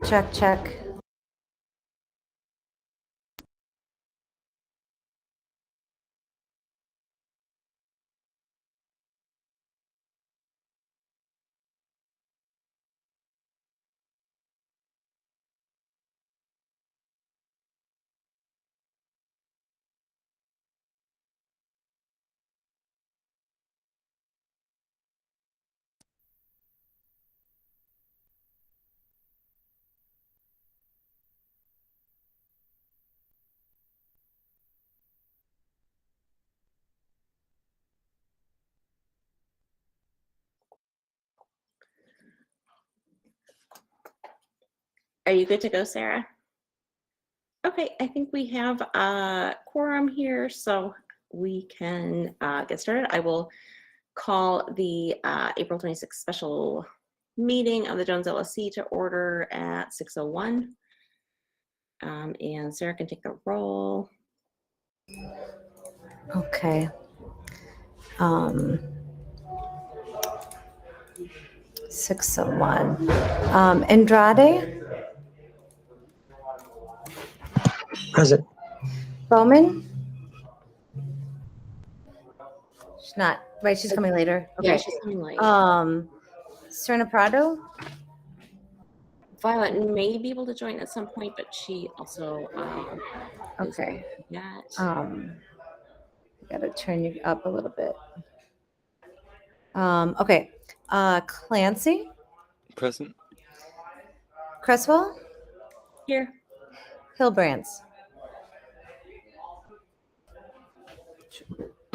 Check, check. Are you good to go, Sarah? Okay, I think we have a quorum here, so we can get started. I will call the April 26th special meeting of the Jones LSC to order at 6:01. And Sarah can take the roll. Okay. 601. Andrade, Present. Bowman. She's not, right? She's coming later. Yeah, Okay. she's coming late. Serena Prado. Violet may be able to join at some point, but she also Okay. Yeah. Got to turn you up a little bit. Okay. Clancy, Present. Cresswell, Here. Hillbrands.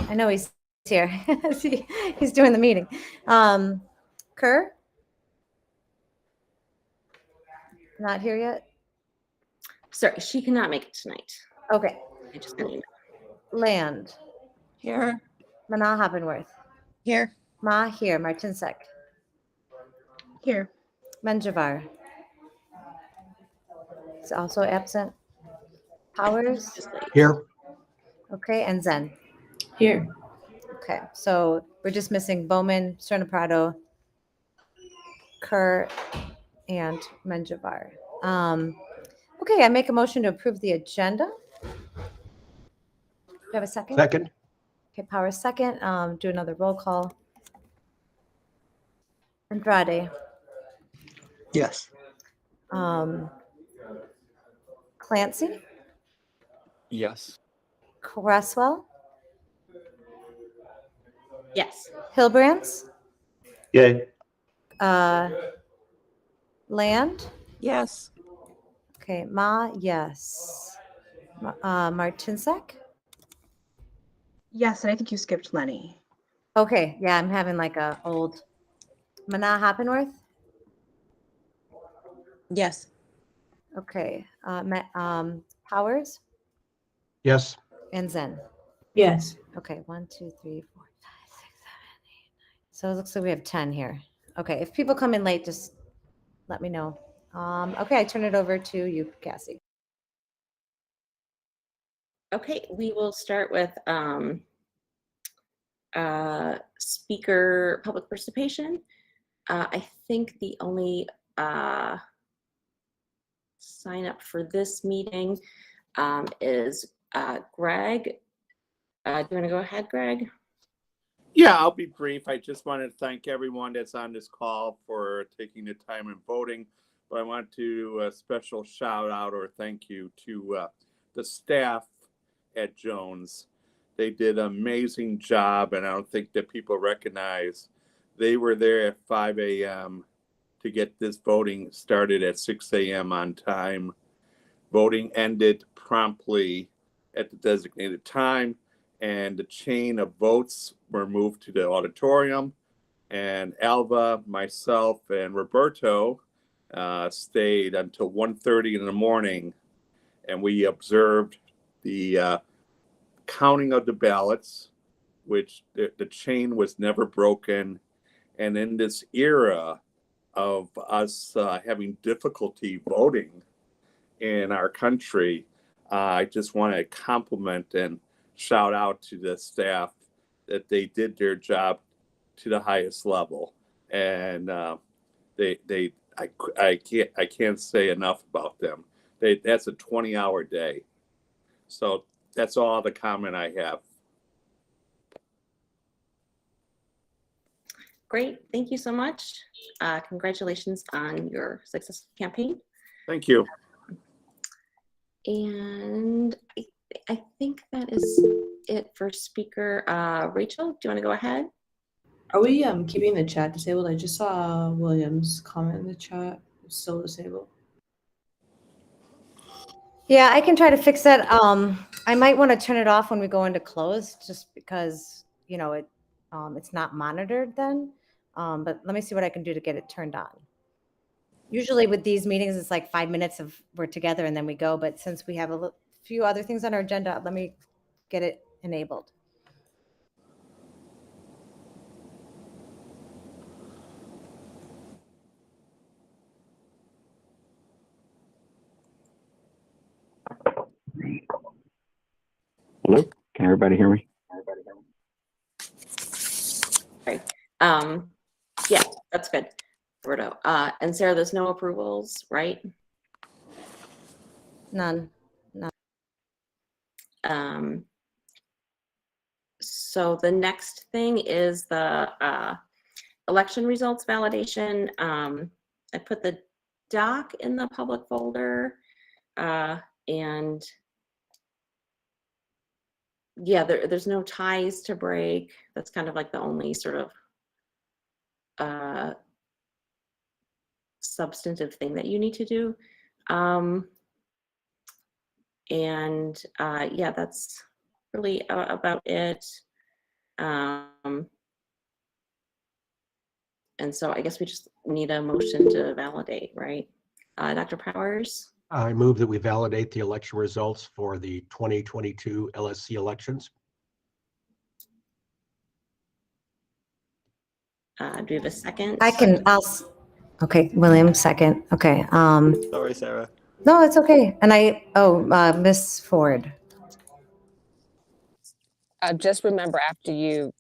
I know he's here. He's doing the meeting. Kerr, not here yet. Sorry, she cannot make it tonight. Okay. I just got an email. Land, Here. Mana Hoppenworth. Here. Ma here. Martinsek. Here. Menjivar is also absent. Powers. Just late. Here. Okay, and Zen. Here. Okay, so we're just missing Bowman, Serna Prado, Kerr, and Menjivar. Okay, I make a motion to approve the agenda. Do you have a second? Second. Okay, Power second. Do another roll call. Andrade, Yes. Clancy, Yes. Cresswell, Yes. Hillbrands, Yay. Land. Yes. Okay, Ma, yes. Martinsek. Yes, and I think you skipped Lenny. Okay, yeah, I'm having like a old Mana Hoppenworth. Yes. Okay, Powers Yes. and Zen. Yes. Okay, 1, 2, 3, 4, 5, 6, 7, 8, 9. So it looks like we have 10 here. Okay, if people come in late, just let me know. Okay, I turn it over to you, Cassie. Okay, we will start with speaker public participation. I think the only sign up for this meeting is Greg. Do you want to go ahead, Greg? Yeah, I'll be brief. I just wanted to thank everyone that's on this call for taking the time and voting. But I want to do a special shout out or thank you to the staff at Jones. They did an amazing job, and I don't think that people recognize they were there at 5 a.m. to get this voting started at 6 a.m. on time. Voting ended promptly at the designated time, and the chain of votes were moved to the auditorium. And Alva, myself, and Roberto stayed until 1:30 in the morning, and we observed the counting of the ballots, which the chain was never broken. And in this era of us having difficulty voting in our country, I just want to compliment and shout out to the staff that they did their job to the highest level. And they I can't say enough about them. That's a 20-hour day. So that's all the comment I have. Great, thank you so much. Congratulations on your successful campaign. Thank you. And I think that is it for speaker. Rachel, do you want to go ahead? Are we keeping the chat disabled? I just saw William's comment in the chat. It's still disabled. Yeah, I can try to fix that. I might want to turn it off when we go into close, just because, you know, it's not monitored then. But let me see what I can do to get it turned on. Usually with these meetings, it's like 5 minutes of we're together and then we go. But since we have a few other things on our agenda, let me get it enabled. Hello? Can everybody hear me? Sorry. Yeah, that's good. Roberto. And Sarah, there's no approvals, right? None. So the next thing is the election results validation. I put the doc in the public folder, and yeah, there's no ties to break. That's kind of like the only sort of substantive thing that you need to do. And yeah, that's really about it. And so I guess we just need a motion to validate, right? Dr. Powers? I move that we validate the election results for the 2022 LSC elections. Do we have a second? Okay, William, second. Okay. Sorry, Sarah. No, it's okay. And Miss Ford. Just remember after you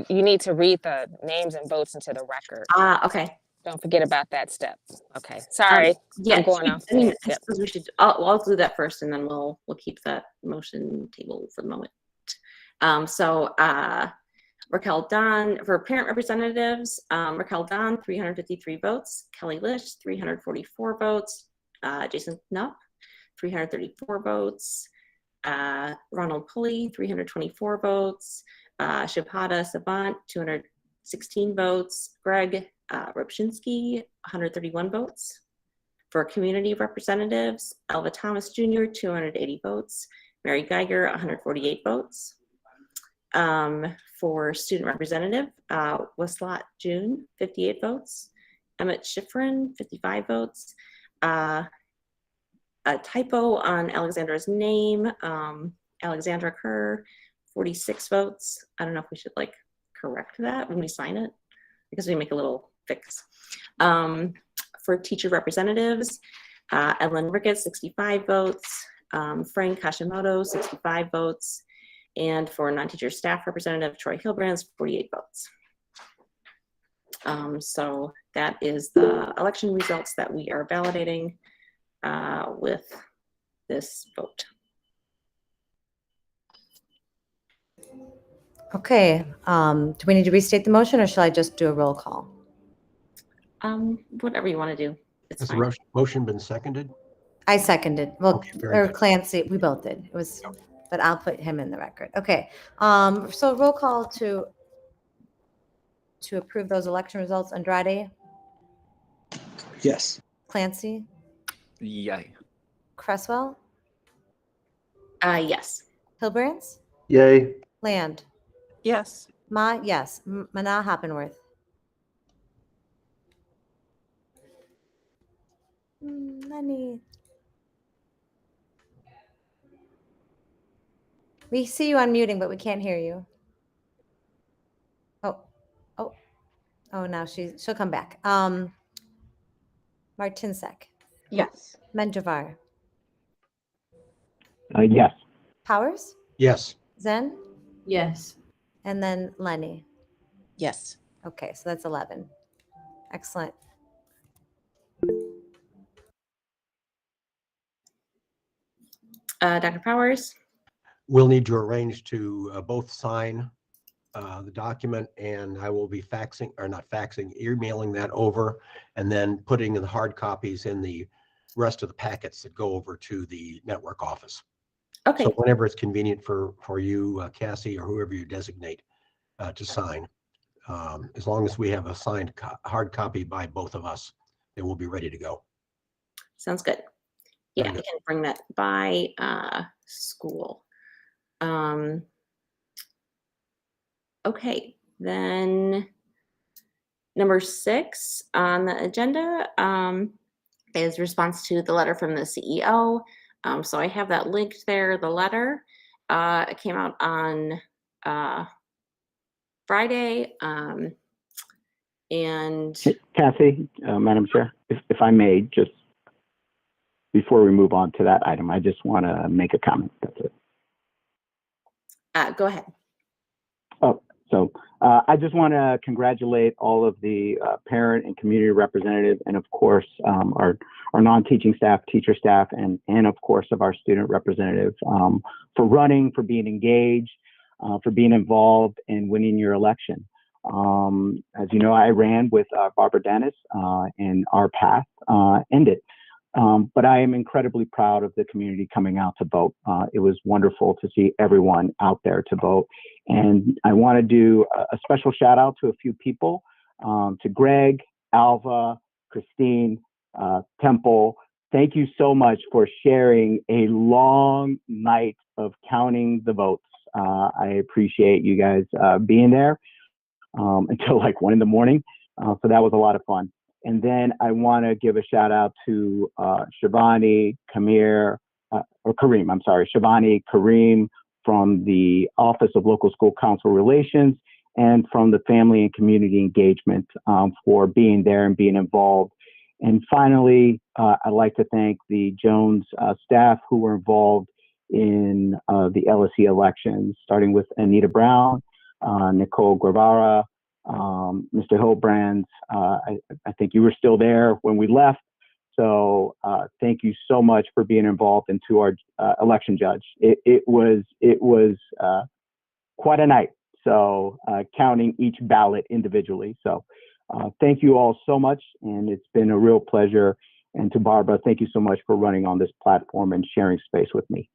need to read the names and votes into the record. Okay. Don't forget about that step. Okay, sorry. Yeah, I'm going off. I mean, Yep. I suppose we should. I'll do that first, and then we'll keep that motion table for the moment. So Raquel Don for parent representatives. Raquel Don 353 votes. Kelly Lish 344 votes. Jason Knupp 334 votes. Ronald Pulley 324 votes. Shibhata Savant 216 votes. Greg Rubshinsky 131 votes. For community representatives, Elva Thomas Jr. 280 votes. Mary Geiger 148 votes. For student representative, Westlot June 58 votes. Emmett Schifrin 55 votes. A typo on Alexandra's name, Alexandra Kerr 46 votes. I don't know if we should like correct that when we sign it, because we make a little fix. For teacher representatives, Ellen Ricketts 65 votes. Frank Hashimoto 65 votes. And for non-teacher staff representative, Troy Hilbrands 48 votes. So that is the election results that we are validating with this vote. Okay. Do we need to restate the motion or shall I just do a roll call? Whatever you want to do. It's Has the fine. motion been seconded? I seconded. Well, Okay, very or good. Clancy, we both did. It was, but I'll put him in the record. Okay. So roll call to approve those election results. Andrade, Yes. Clancy, Yay. Cresswell, Yes. Hilbrands, Yay. Land, Yes. Ma, yes, Mana Hoppenworth. Lenny. We see you unmuting, but we can't hear you. Oh, now she'll come back. Martinsek, Yes. Menjivar, Yes. Powers, Yes. Zen, Yes. and then Lenny. Yes. Okay, so that's 11. Excellent. Dr. Powers? We'll need to arrange to both sign the document, and I will be faxing, or not faxing, emailing that over, and then putting the hard copies in the rest of the packets that go over to the network office. Okay, So whenever it's convenient for you, Cassie, or whoever you designate to sign, as long as we have a signed hard copy by both of us, then we'll be ready to go. sounds good. Yeah, Very I good. can bring that by school. Okay, then number 6 on the agenda is response to the letter from the CEO. So I have that linked there, the letter. It came out on Friday. And Kathy, Madam Chair, if I may, just before we move on to that item, I just want to make a comment. That's it. go ahead. Oh, so I just want to congratulate all of the parent and community representatives, and of course our non-teaching staff, teacher staff, and of course of our student representatives for running, for being engaged, for being involved in winning your election. As you know, I ran with Barbara Dennis, and our path ended. But I am incredibly proud of the community coming out to vote. It was wonderful to see everyone out there to vote. And I want to do a special shout out to a few people, to Greg, Alva, Christine, Temple. Thank you so much for sharing a long night of counting the votes. I appreciate you guys being there until like 1 in. So that was a lot of fun. And then I want to give a shout out to Shivani, Kareem, Shivani, Kareem from the Office of Local School Council Relations and from the Family and Community Engagement for being there and being involved. And finally, I'd like to thank the Jones staff who were involved in the LSC elections, starting with Anita Brown, Nicole Guevara, Mr. Hillbrands. I think you were still there when we left. So thank you so much for being involved, and to our election judge. It was quite a night. So counting each ballot individually. So thank you all so much, and it's been a real pleasure. And to Barbara, thank you so much for running on this platform and sharing space with me.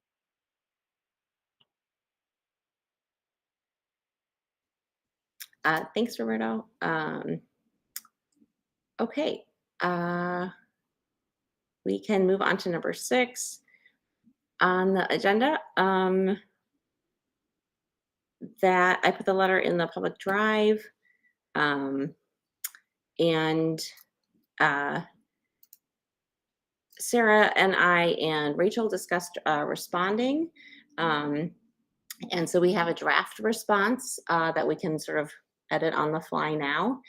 Thanks, Roberto. Okay, we can move on to number 6 on the agenda. That I put the letter in the public drive, and Sarah and I and Rachel discussed responding. And so we have a draft response that we can sort of edit on the fly now.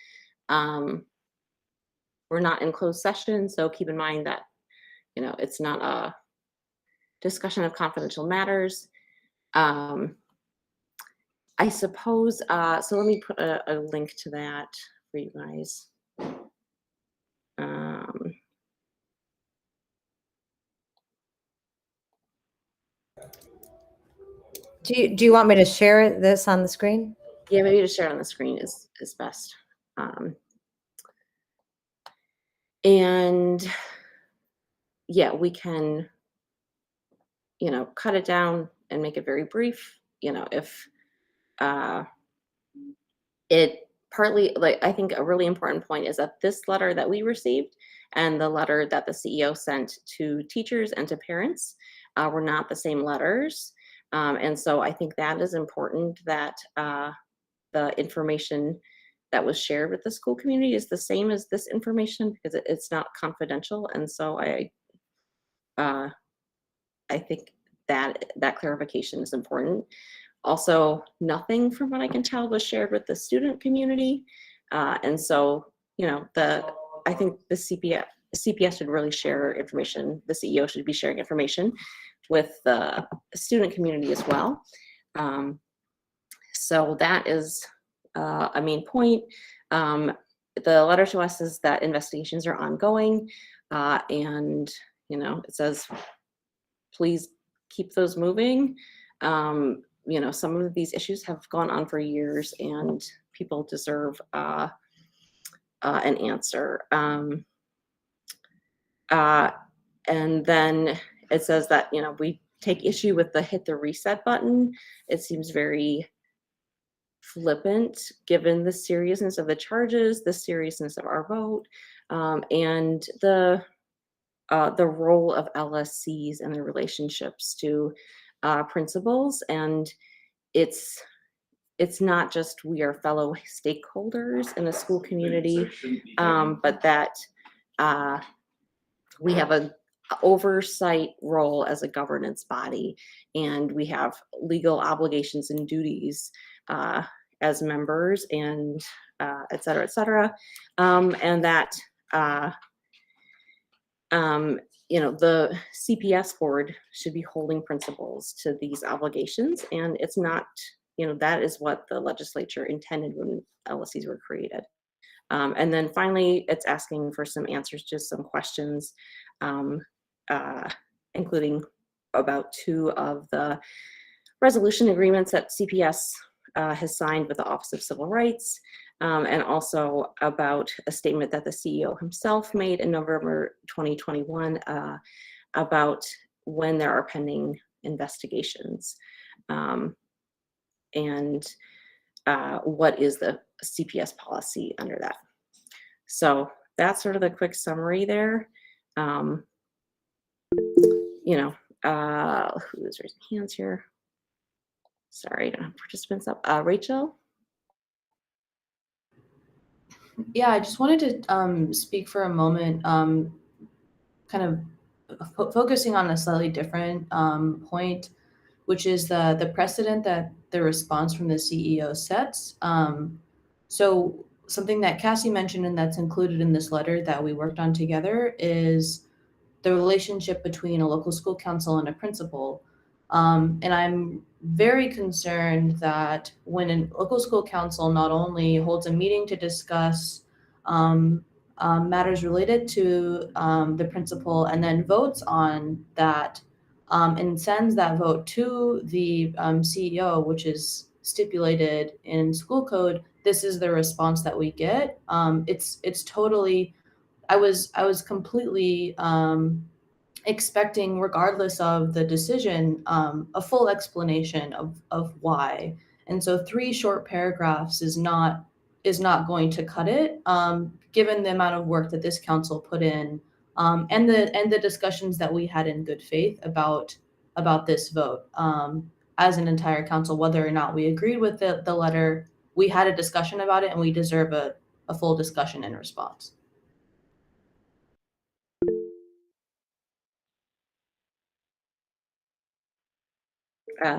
We're not in closed session, so keep in mind that, you know, it's not a discussion of confidential matters. I suppose, so let me put a link to that for you guys. Do you want me to share this on the screen? Yeah, maybe to share it on the screen is best. And yeah, we can, you know, cut it down and make it very brief. You know, if it partly, like, I think a really important point is that this letter that we received and the letter that the CEO sent to teachers and to parents were not the same letters. And so I think that is important, that the information that was shared with the school community is the same as this information, because it's not confidential. And so I think that clarification is important. Also, nothing from what I can tell was shared with the student community. And so, you know, I think the CPS should really share information. The CEO should be sharing information with the student community as well. So that is a main point. The letter to us is that investigations are ongoing, and, you know, it says, please keep those moving. You know, some of these issues have gone on for years, and people deserve an answer. And then it says that, you know, we take issue with the hit the reset button. It seems very flippant given the seriousness of the charges, the seriousness of our vote, and the role of LSCs and their relationships to principals. And it's not just we are fellow stakeholders in the school community, but that we have a oversight role as a governance body, and we have legal obligations and duties as members, and et cetera, et cetera. And that you know, the CPS board should be holding principals to these obligations, and it's not, you know, that is what the legislature intended when LSCs were created. And then finally, it's asking for some answers to some questions, including about 2 of the resolution agreements that CPS has signed with the Office of Civil Rights, and also about a statement that the CEO himself made in November 2021 about when there are pending investigations, and what is the CPS policy under that. So that's sort of the quick summary there. You know, who is raising hands here? Sorry, I don't have participants up. Rachel? Yeah, I just wanted to speak for a moment, kind of focusing on a slightly different point, which is the precedent that the response from the CEO sets. So something that Cassie mentioned and that's included in this letter that we worked on together is the relationship between a local school council and a principal. And I'm very concerned that when a local school council not only holds a meeting to discuss matters related to the principal and then votes on that and sends that vote to the CEO, which is stipulated in school code, this is the response that we get. It's totally, I was completely expecting, regardless of the decision, a full explanation of why. And so 3 short paragraphs is not going to cut it, given the amount of work that this council put in, and the discussions that we had in good faith about this vote, as an entire council, whether or not we agreed with the letter. We had a discussion about it, and we deserve a full discussion and response.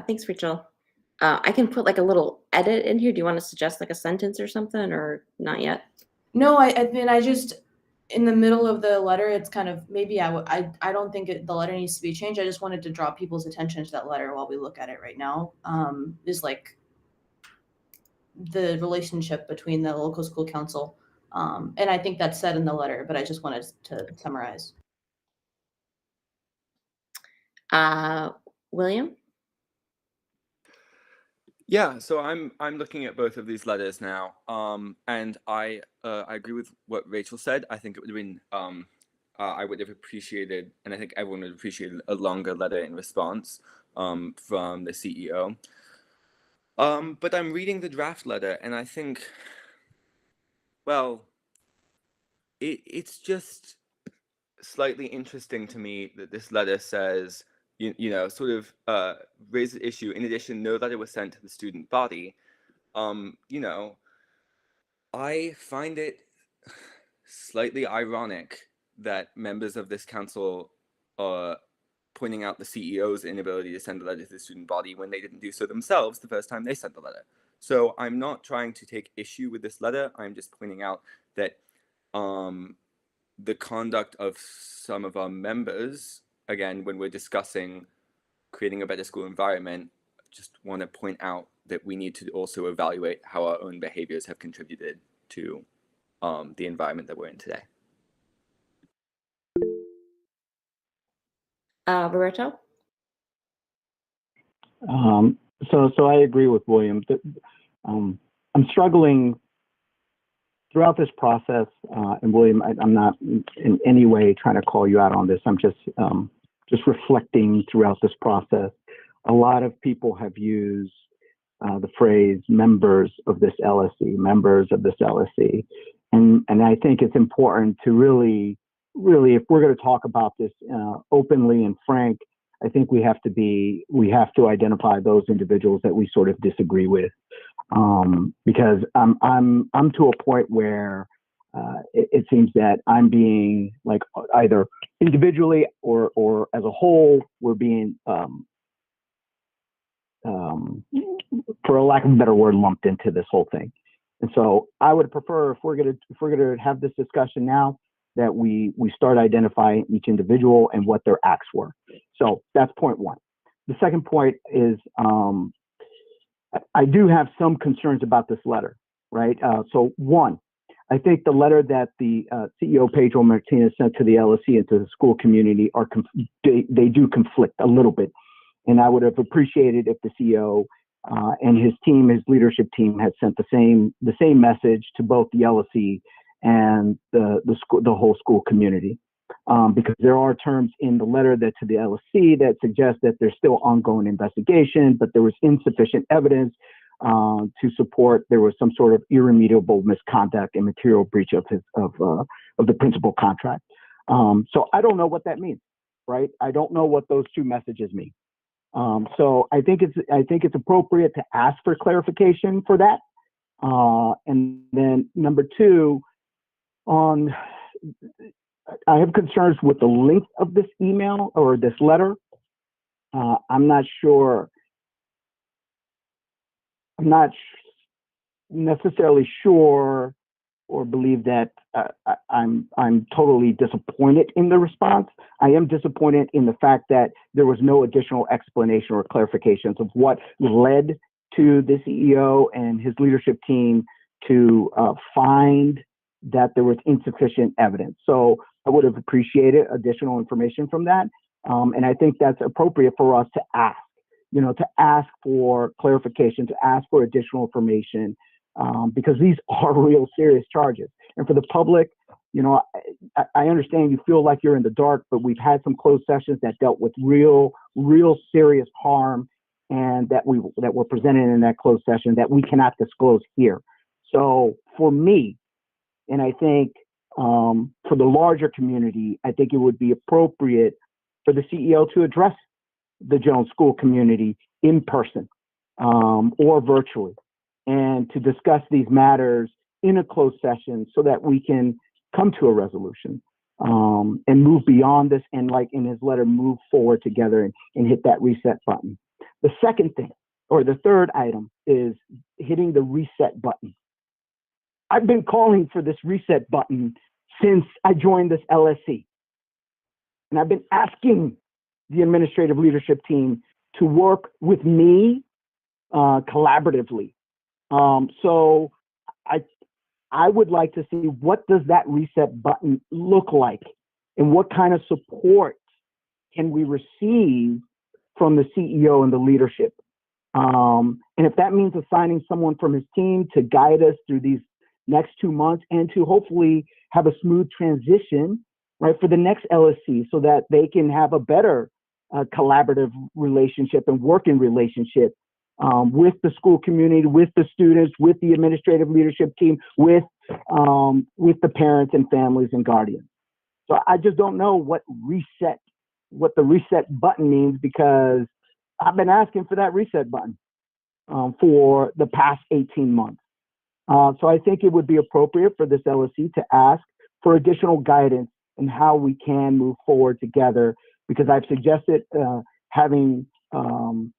Thanks, Rachel. I can put like a little edit in here. Do you want to suggest like a sentence or something, or not yet? No, I mean, I just, in the middle of the letter, it's kind of, maybe I don't think the letter needs to be changed. I just wanted to draw people's attention to that letter while we look at it right now. Is like the relationship between the local school council. And I think that's said in the letter, but I just wanted to summarize. William? Yeah, so I'm looking at both of these letters now, and I agree with what Rachel said. I think it would have been I would have appreciated, and I think everyone would appreciate a longer letter in response from the CEO. But I'm reading the draft letter, and I think, well, it's just slightly interesting to me that this letter says, you know, sort of raise the issue. In addition, know that it was sent to the student body. You know, I find it slightly ironic that members of this council are pointing out the CEO's inability to send a letter to the student body when they didn't do so themselves the first time they sent the letter. So I'm not trying to take issue with this letter. I'm just pointing out that the conduct of some of our members, again, when we're discussing creating a better school environment, just want to point out that we need to also evaluate how our own behaviors have contributed to the environment that we're in today. Roberto? So I agree with William. I'm struggling throughout this process, and William, I'm not in any way trying to call you out on this. I'm just reflecting throughout this process. A lot of people have used the phrase members of this LSC, members of this LSC. And I think it's important to really, if we're going to talk about this openly and frank, I think we have to identify those individuals that we sort of disagree with. Because I'm to a point where it seems that I'm being, like, either individually or as a whole, we're being, for a lack of a better word, lumped into this whole thing. And so I would prefer, if we're gonna have this discussion now, that we start identifying each individual and what their acts were. So that's point one. The second point is, I do have some concerns about this letter, right? So one, I think the letter that the CEO Pedro Martinez sent to the LSC and to the school community they do conflict a little bit. And I would have appreciated if the CEO and his team, his leadership team, had sent the same message to both the LSC and the whole school community, because there are terms in the letter to the LSC that suggest that there's still ongoing investigation, but there was insufficient evidence to support there was some sort of irremediable misconduct and material breach of the principal contract. So I don't know what that means, right? I don't know what those two messages mean. So I think it's appropriate to ask for clarification for that. And then number two, I have concerns with the length of this email or this letter. I'm not necessarily sure or believe that I'm totally disappointed in the response. I am disappointed in the fact that there was no additional explanation or clarifications of what led to the CEO and his leadership team to find that there was insufficient evidence. So I would have appreciated additional information from that. And I think that's appropriate for us to ask for clarification, to ask for additional information, because these are real serious charges. And for the public, I understand you feel like you're in the dark, but we've had some closed sessions that dealt with real serious harm, and that were presented in that closed session that we cannot disclose here. So for me, and I think for the larger community, I think it would be appropriate for the CEO to address the Jones School community in person or virtually, and to discuss these matters in a closed session so that we can come to a resolution and move beyond this, and, like in his letter, move forward together and hit that reset button. The second thing, or the third item, is hitting the reset button. I've been calling for this reset button since I joined this LSC. And I've been asking the administrative leadership team to work with me collaboratively. So I would like to see, what does that reset button look like, and what kind of support can we receive from the CEO and the leadership? And if that means assigning someone from his team to guide us through these next 2 months, and to hopefully have a smooth transition, right, for the next LSC, so that they can have a better collaborative relationship and working relationship with the school community, with the students, with the administrative leadership team, with the parents and families and guardians. So I just don't know what the reset button means, because I've been asking for that reset button for the past 18 months. So I think it would be appropriate for this LSC to ask for additional guidance in how we can move forward together, because I've suggested having some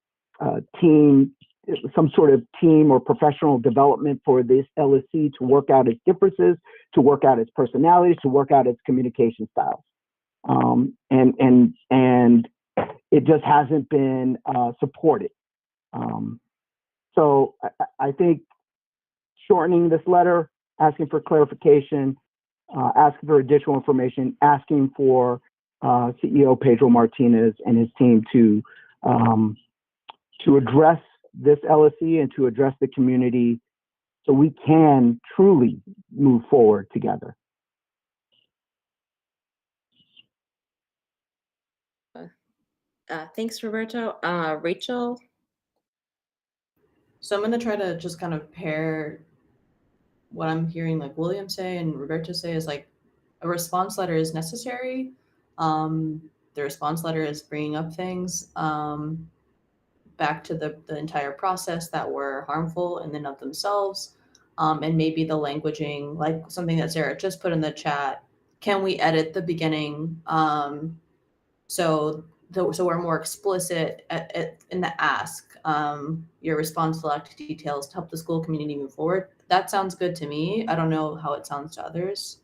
sort of team or professional development for this LSC to work out its differences, to work out its personalities, to work out its communication styles. And it just hasn't been supported. So I think shortening this letter, asking for clarification, asking for additional information, asking for CEO Pedro Martinez and his team to to address this LSC and to address the community so we can truly move forward together. Thanks, Roberto. Rachel? So I'm going to try to just kind of pair what I'm hearing like William say and Roberto say is like a response letter is necessary. The response letter is bringing up things back to the entire process that were harmful in and of themselves. And maybe the languaging, like something that Sarah just put in the chat, can we edit the beginning so we're more explicit in the ask, your response select details to help the school community move forward. That sounds good to me. I don't know how it sounds to others.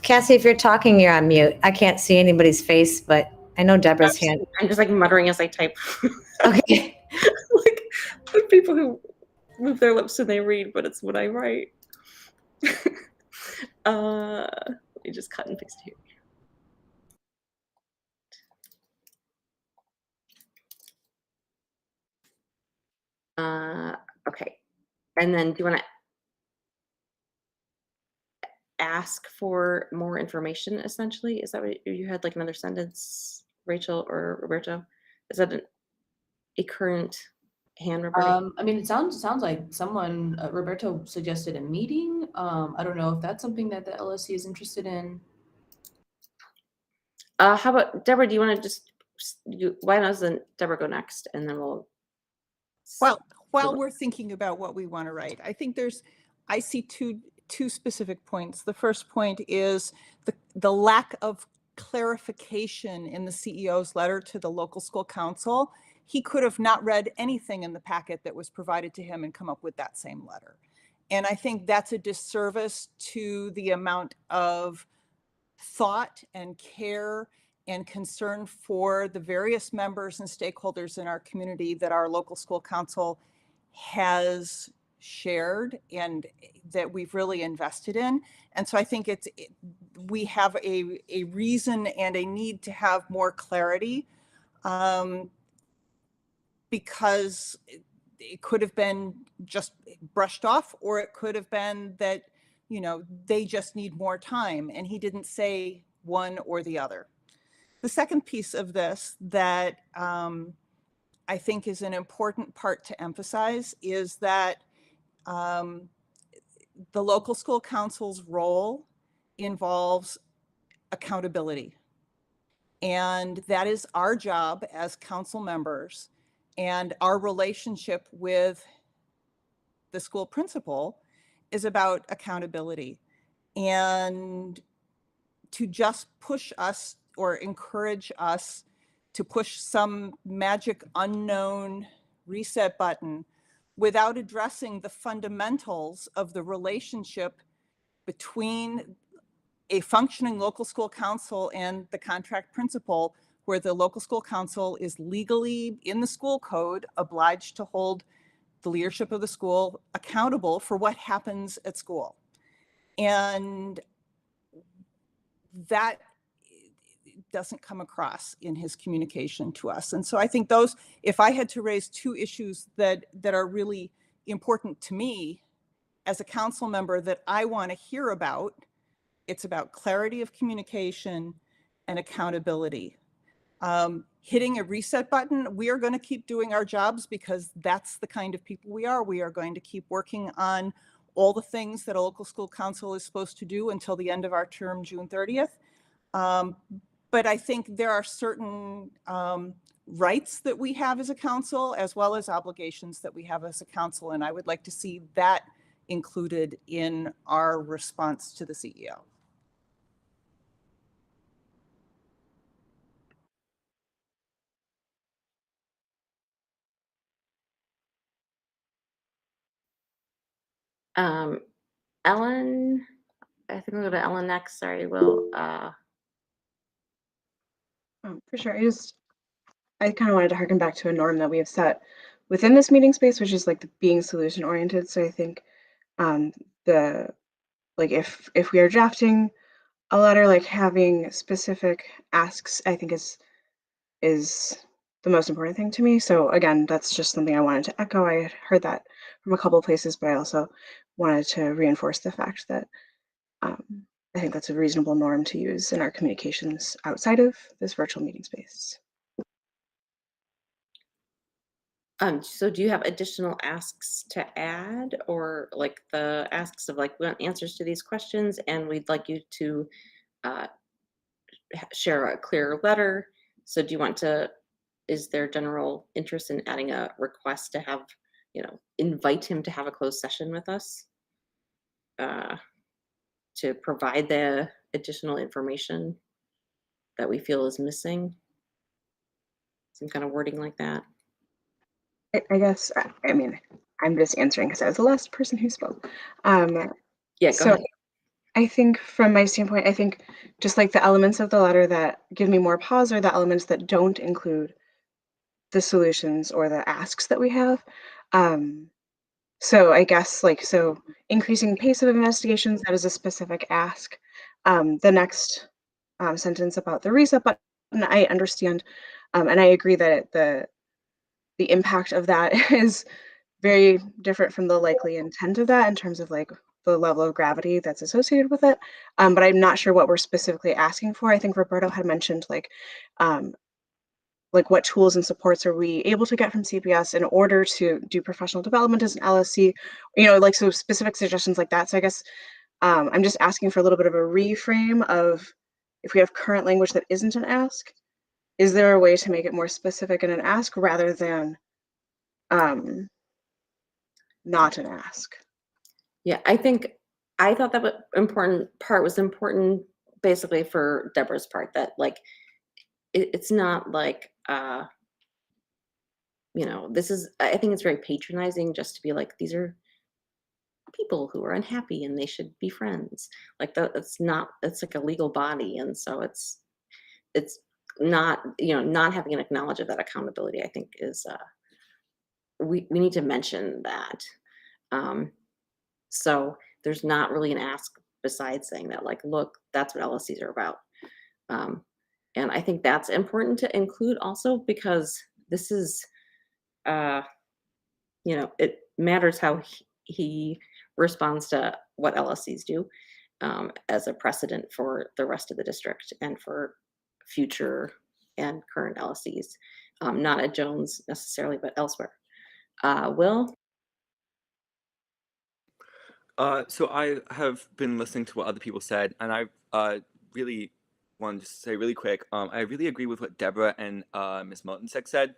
Cassie, if you're talking, you're on mute. I can't see anybody's face, but I know Deborah's hand. I'm just like muttering as I type. Okay. like people who move their lips when they read, but it's what I write. Let me just cut and paste here. Okay. And then do you want to ask for more information, essentially? Is that what you had, like another sentence, Rachel or Roberto? Is that a current hand, Roberto? I mean, it sounds like someone, Roberto suggested a meeting. I don't know if that's something that the LSC is interested in. How about Deborah? Do you want to just why doesn't Deborah go next, and then we'll. Well, while we're thinking about what we want to write, I think I see two specific points. The first point is the lack of clarification in the CEO's letter to the local school council. He could have not read anything in the packet that was provided to him and come up with that same letter. And I think that's a disservice to the amount of thought and care and concern for the various members and stakeholders in our community that our local school council has shared and that we've really invested in. And so I think we have a reason and a need to have more clarity, because it could have been just brushed off, or it could have been that, they just need more time. And he didn't say one or the other. The second piece of this that I think is an important part to emphasize is that the local school council's role involves accountability. And that is our job as council members, and our relationship with the school principal is about accountability. And to just push us or encourage us to push some magic unknown reset button without addressing the fundamentals of the relationship between a functioning local school council and the contract principal, where the local school council is legally in the school code obliged to hold the leadership of the school accountable for what happens at school. And that doesn't come across in his communication to us. And so I think if I had to raise two issues that are really important to me as a council member that I want to hear about, it's about clarity of communication and accountability. Hitting a reset button, we are going to keep doing our jobs because that's the kind of people we are. We are going to keep working on all the things that a local school council is supposed to do until the end of our term, June 30th. But I think there are certain rights that we have as a council, as well as obligations that we have as a council. And I would like to see that included in our response to the E CEO. Ellen, I think we'll go to Ellen next. Sorry, Will. For sure. I kind of wanted to harken back to a norm that we have set within this meeting space, which is like the being solution oriented. So I think the like if we are drafting a letter, like having specific asks, I think is the most important thing to me. So again, that's just something I wanted to echo. I had heard that from a couple of places, but I also wanted to reinforce the fact that I think that's a reasonable norm to use in our communications outside of this virtual meeting space. So do you have additional asks to add, or like the asks of like, we want answers to these questions and we'd like you to share a clear letter? So do you want to, is there general interest in adding a request to have, invite him to have a closed session with us to provide the additional information that we feel is missing? Some kind of wording like that. I guess, I mean, I'm just answering because I was the last person who spoke. Yeah, go So ahead. I think from my standpoint, I think just like the elements of the letter that give me more pause are the elements that don't include the solutions or the asks that we have. So I guess so increasing pace of investigations, that is a specific ask. The next sentence about the reset button, I understand, and I agree that the impact of that is very different from the likely intent of that in terms of like the level of gravity that's associated with it. But I'm not sure what we're specifically asking for. I think Roberto had mentioned like what tools and supports are we able to get from CPS in order to do professional development as an LSC, like so specific suggestions like that. So I guess I'm just asking for a little bit of a reframe of if we have current language that isn't an ask, is there a way to make it more specific in an ask rather than not an ask? Yeah, I thought that important part was important basically for Deborah's part, that like it's not like this is, I think it's very patronizing just to be like, these are people who are unhappy and they should be friends. Like it's like a legal body, and so it's not, not having an acknowledge of that accountability, I think is we need to mention that. So there's not really an ask besides saying that, like, look, that's what LSCs are about. And I think that's important to include also, because this is, it matters how he responds to what LSCs do as a precedent for the rest of the district and for future and current LSCs, not at Jones necessarily, but elsewhere. Will? So I have been listening to what other people said, and I really wanted to say really quick. I really agree with what Deborah and Ms. Martinsek said.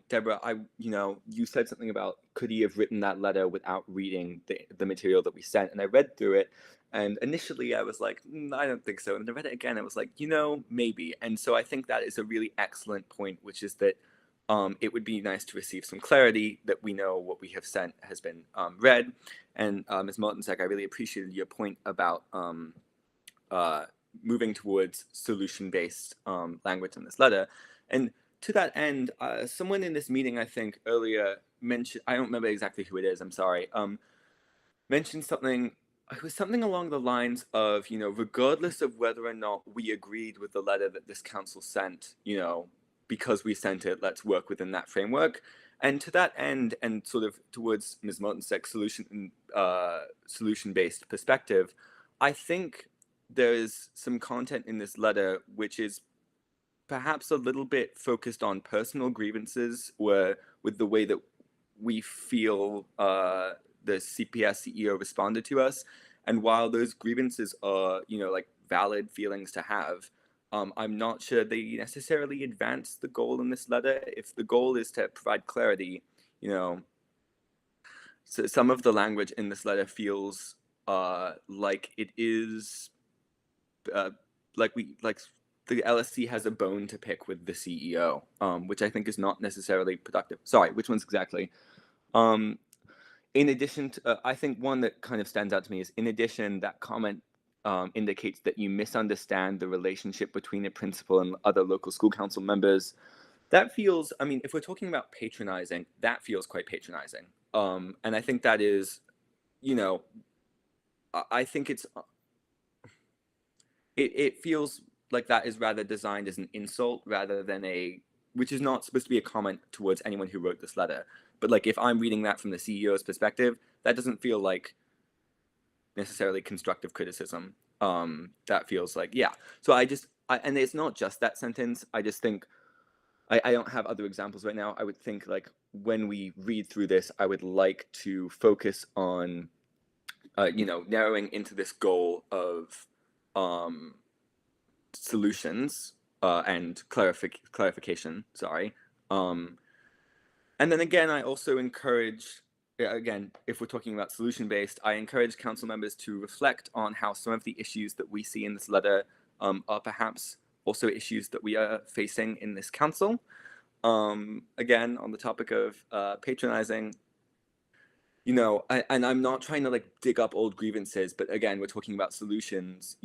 Deborah, you said something about could he have written that letter without reading the material that we sent, and I read through it, and initially I was like, I don't think so, and I read it again. I was like, maybe, and so I think that is a really excellent point, which is that it would be nice to receive some clarity that we know what we have sent has been read. And Ms. Martinsek, I really appreciated your point about moving towards solution-based language in this letter. And to that end, someone in this meeting, I think earlier mentioned, I don't remember exactly who it is, I'm sorry, mentioned something, it was something along the lines of, regardless of whether or not we agreed with the letter that this council sent, because we sent it, let's work within that framework. And to that end, and sort of towards Ms. Martinsek's solution-based perspective, I think there is some content in this letter which is perhaps a little bit focused on personal grievances, where with the way that we feel the CPS CEO responded to us. And while those grievances are, like valid feelings to have, I'm not sure they necessarily advance the goal in this letter. If the goal is to provide clarity, so some of the language in this letter feels like it is like the LSC has a bone to pick with the CEO, which I think is not necessarily productive. Sorry, which ones exactly? In addition to, I think one that kind of stands out to me is, in addition, that comment indicates that you misunderstand the relationship between a principal and other local school council members. That feels, I mean, if we're talking about patronizing, that feels quite patronizing. And I think that is, you know, I think it feels like that is rather designed as an insult rather than which is not supposed to be a comment towards anyone who wrote this letter. But like, if I'm reading that from the CEO's perspective, that doesn't feel like necessarily constructive criticism. That feels like, yeah. So and it's not just that sentence. I just think, I don't have other examples right now. I would think, like, when we read through this, I would like to focus on, narrowing into this goal of solutions and clarification. Sorry. And then again, I also encourage, again, if we're talking about solution-based, I encourage council members to reflect on how some of the issues that we see in this letter are perhaps also issues that we are facing in this council. Again, on the topic of patronizing, and I'm not trying to like dig up old grievances, but again, we're talking about solutions.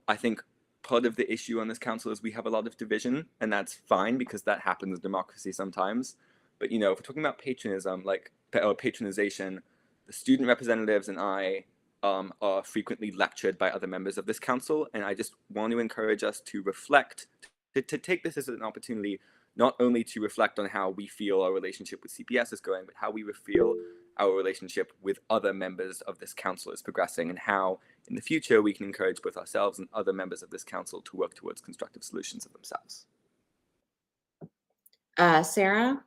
I think part of the issue on this council is we have a lot of division, and that's fine because that happens in democracy sometimes. But if we're talking about patronism, or patronization, the student representatives and I are frequently lectured by other members of this council, and I just want to encourage us to reflect, to take this as an opportunity, not only to reflect on how we feel our relationship with CPS is going, but how we feel our relationship with other members of this council is progressing, and how in the future we can encourage both ourselves and other members of this council to work towards constructive solutions of themselves. Sarah?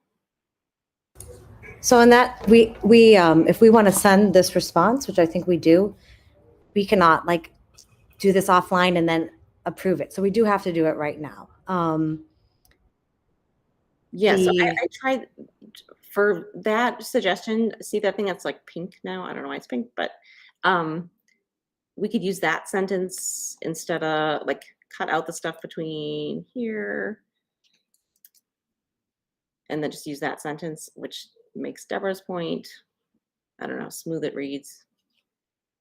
So in that, we if we want to send this response, which I think we do, we cannot like do this offline and then approve it. So we do have to do it right now. Yeah, so I tried for that suggestion. See that thing that's like pink now? I don't know why it's pink, but we could use that sentence instead of like cut out the stuff between here and then just use that sentence, which makes Deborah's point, I don't know, smooth it reads,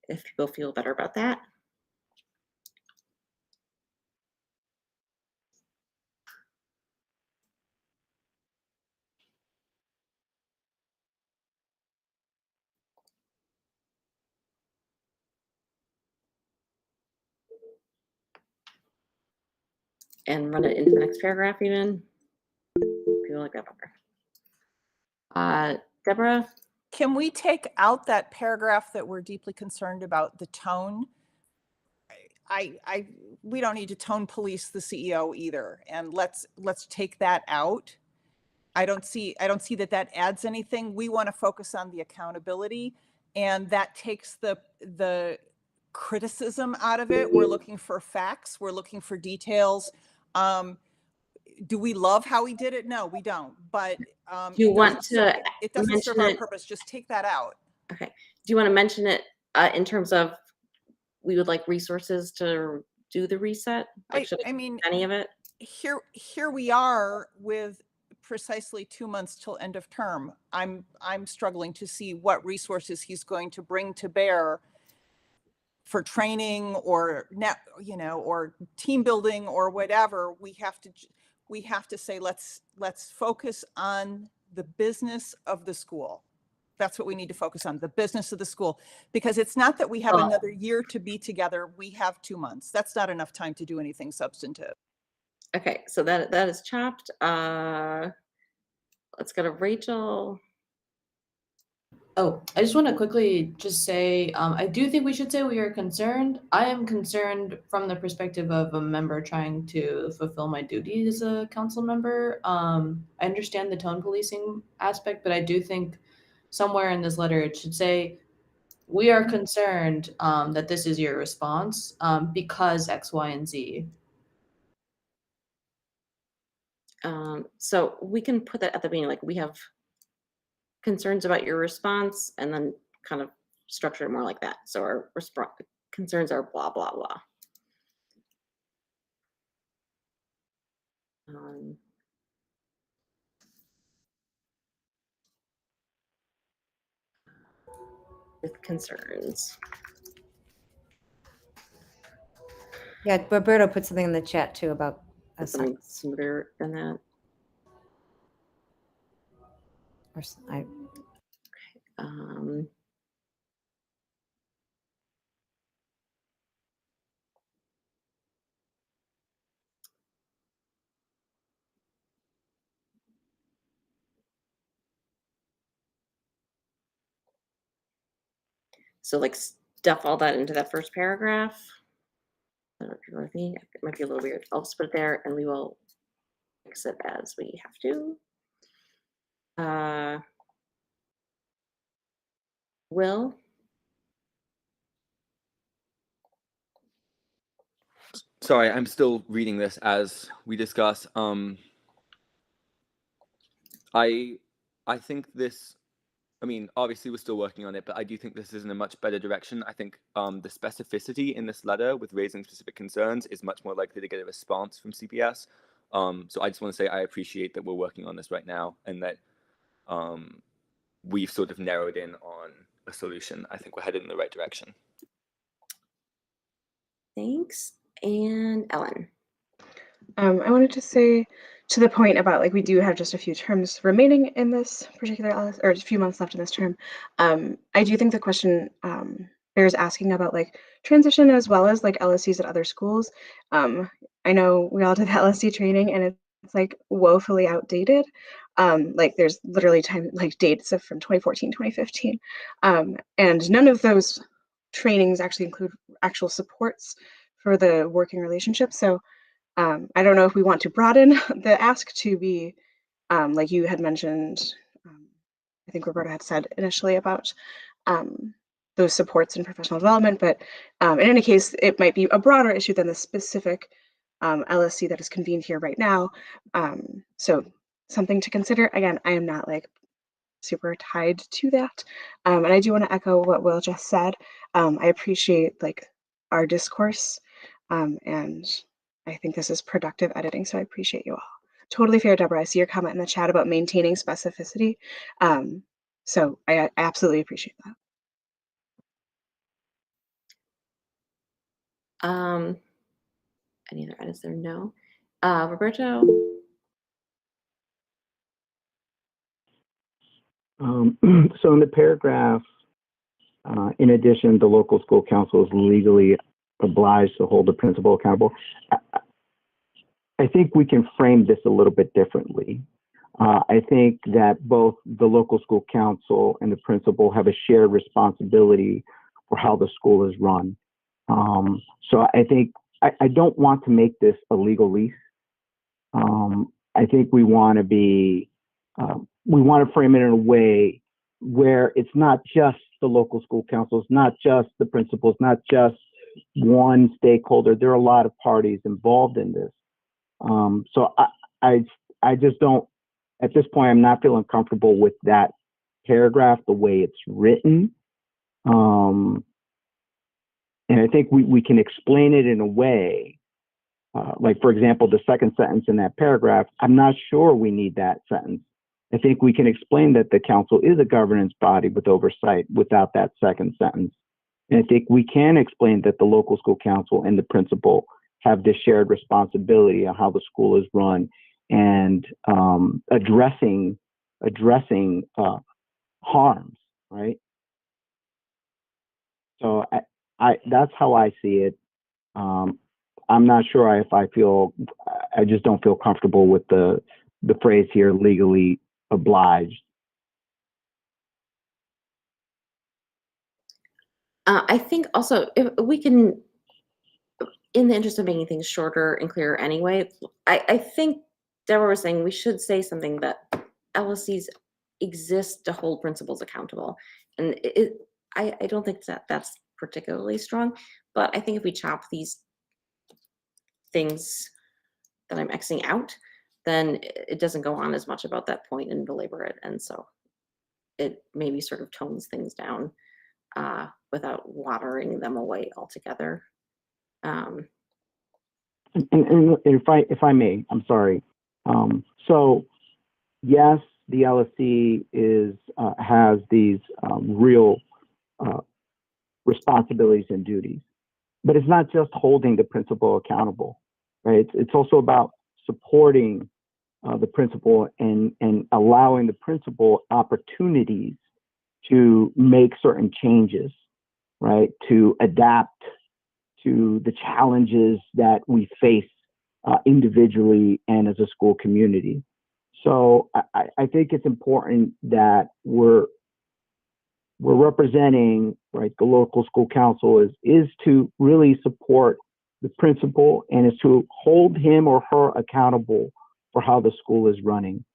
if people feel better about that. And run it into the next paragraph even. People like that better. Deborah? Can we take out that paragraph that we're deeply concerned about the tone? We don't need to tone police the CEO either, and let's take that out. I don't see that adds anything. We want to focus on the accountability, and that takes the criticism out of it. We're looking for facts. We're looking for details. Do we love how he did it? No, we don't. But do you want to? It doesn't serve our purpose. Just take that out. Okay. Do you want to mention it in terms of we would like resources to do the reset? Like, I mean, any of it? Here we are with precisely 2 months till end of term. I'm struggling to see what resources he's going to bring to bear for training or or team building or whatever. We have to say, let's focus on the business of the school. That's what we need to focus on, the business of the school, because it's not that we have another year to be together. We have 2 months. That's not enough time to do anything substantive. Okay, so that is chopped. Let's go to Rachel. Oh, I just want to quickly just say, I do think we should say we are concerned. I am concerned from the perspective of a member trying to fulfill my duties as a council member. I understand the tone policing aspect, but I do think somewhere in this letter it should say, we are concerned that this is your response because X, Y, and Z. So we can put that at the beginning, like we have concerns about your response, and then kind of structure it more like that. So our concerns are blah, blah, blah. With concerns. Yeah, Roberto put something in the chat too about a Something sentence. smoother than that. Or I, so like stuff all that into that first paragraph. I don't know if you're with me. It might be a little weird. I'll just put it there and we will fix it as we have to. Will? Sorry, I'm still reading this as we discuss. I think this, I mean, obviously we're still working on it, but I do think this is in a much better direction. I think the specificity in this letter with raising specific concerns is much more likely to get a response from CPS. So I just want to say I appreciate that we're working on this right now and that we've sort of narrowed in on a solution. I think we're headed in the right direction. Thanks. And Ellen. I wanted to say to the point about like we do have just a few terms remaining in this particular LS, or a few months left in this term. I do think the question bears asking about like transition as well as like LSCs at other schools. I know we all did the LSC training and it's like woefully outdated. Like there's literally dates of from 2014, 2015. And none of those trainings actually include actual supports for the working relationship. So I don't know if we want to broaden the ask to be, like you had mentioned, I think Roberta had said initially about those supports and professional development, but in any case, it might be a broader issue than the specific LSC that is convened here right now. So something to consider. Again, I am not like super tied to that. And I do want to echo what Will just said. I appreciate like our discourse and I think this is productive editing, so I appreciate you all. Totally fair, Deborah. I see your comment in the chat about maintaining specificity. So I absolutely appreciate that. Any other edits there? No. Roberto? So in the paragraph, in addition, the local school council is legally obliged to hold the principal accountable. I think we can frame this a little bit differently. I think that both the local school council and the principal have a shared responsibility for how the school is run. So I think I don't want to make this a legal lease. I think we want to frame it in a way where it's not just the local school councils, not just the principals, not just one stakeholder. There are a lot of parties involved in this. So I just don't, at this point, I'm not feeling comfortable with that paragraph, the way it's written. And I think we can explain it in a way, like for example, the second sentence in that paragraph, I'm not sure we need that sentence. I think we can explain that the council is a governance body with oversight without that second sentence. And I think we can explain that the local school council and the principal have this shared responsibility on how the school is run and addressing harms, right? So that's how I see it. I'm not sure if I just don't feel comfortable with the phrase here, legally obliged. I think also if we can, in the interest of making things shorter and clearer anyway, I think Deborah was saying we should say something that LSCs exist to hold principals accountable. And I don't think that's particularly strong, but I think if we chop these things that I'm Xing out, then it doesn't go on as much about that point and belabor it. And so it maybe sort of tones things down without watering them away altogether. And if I may, I'm sorry. So yes, the LSC has these real responsibilities and duties, but it's not just holding the principal accountable, right? It's also about supporting the principal and allowing the principal opportunities to make certain changes, right? To adapt to the challenges that we face individually and as a school community. So I think it's important that we're representing, right, the local school council is to really support the principal and is to hold him or her accountable for how the school is running.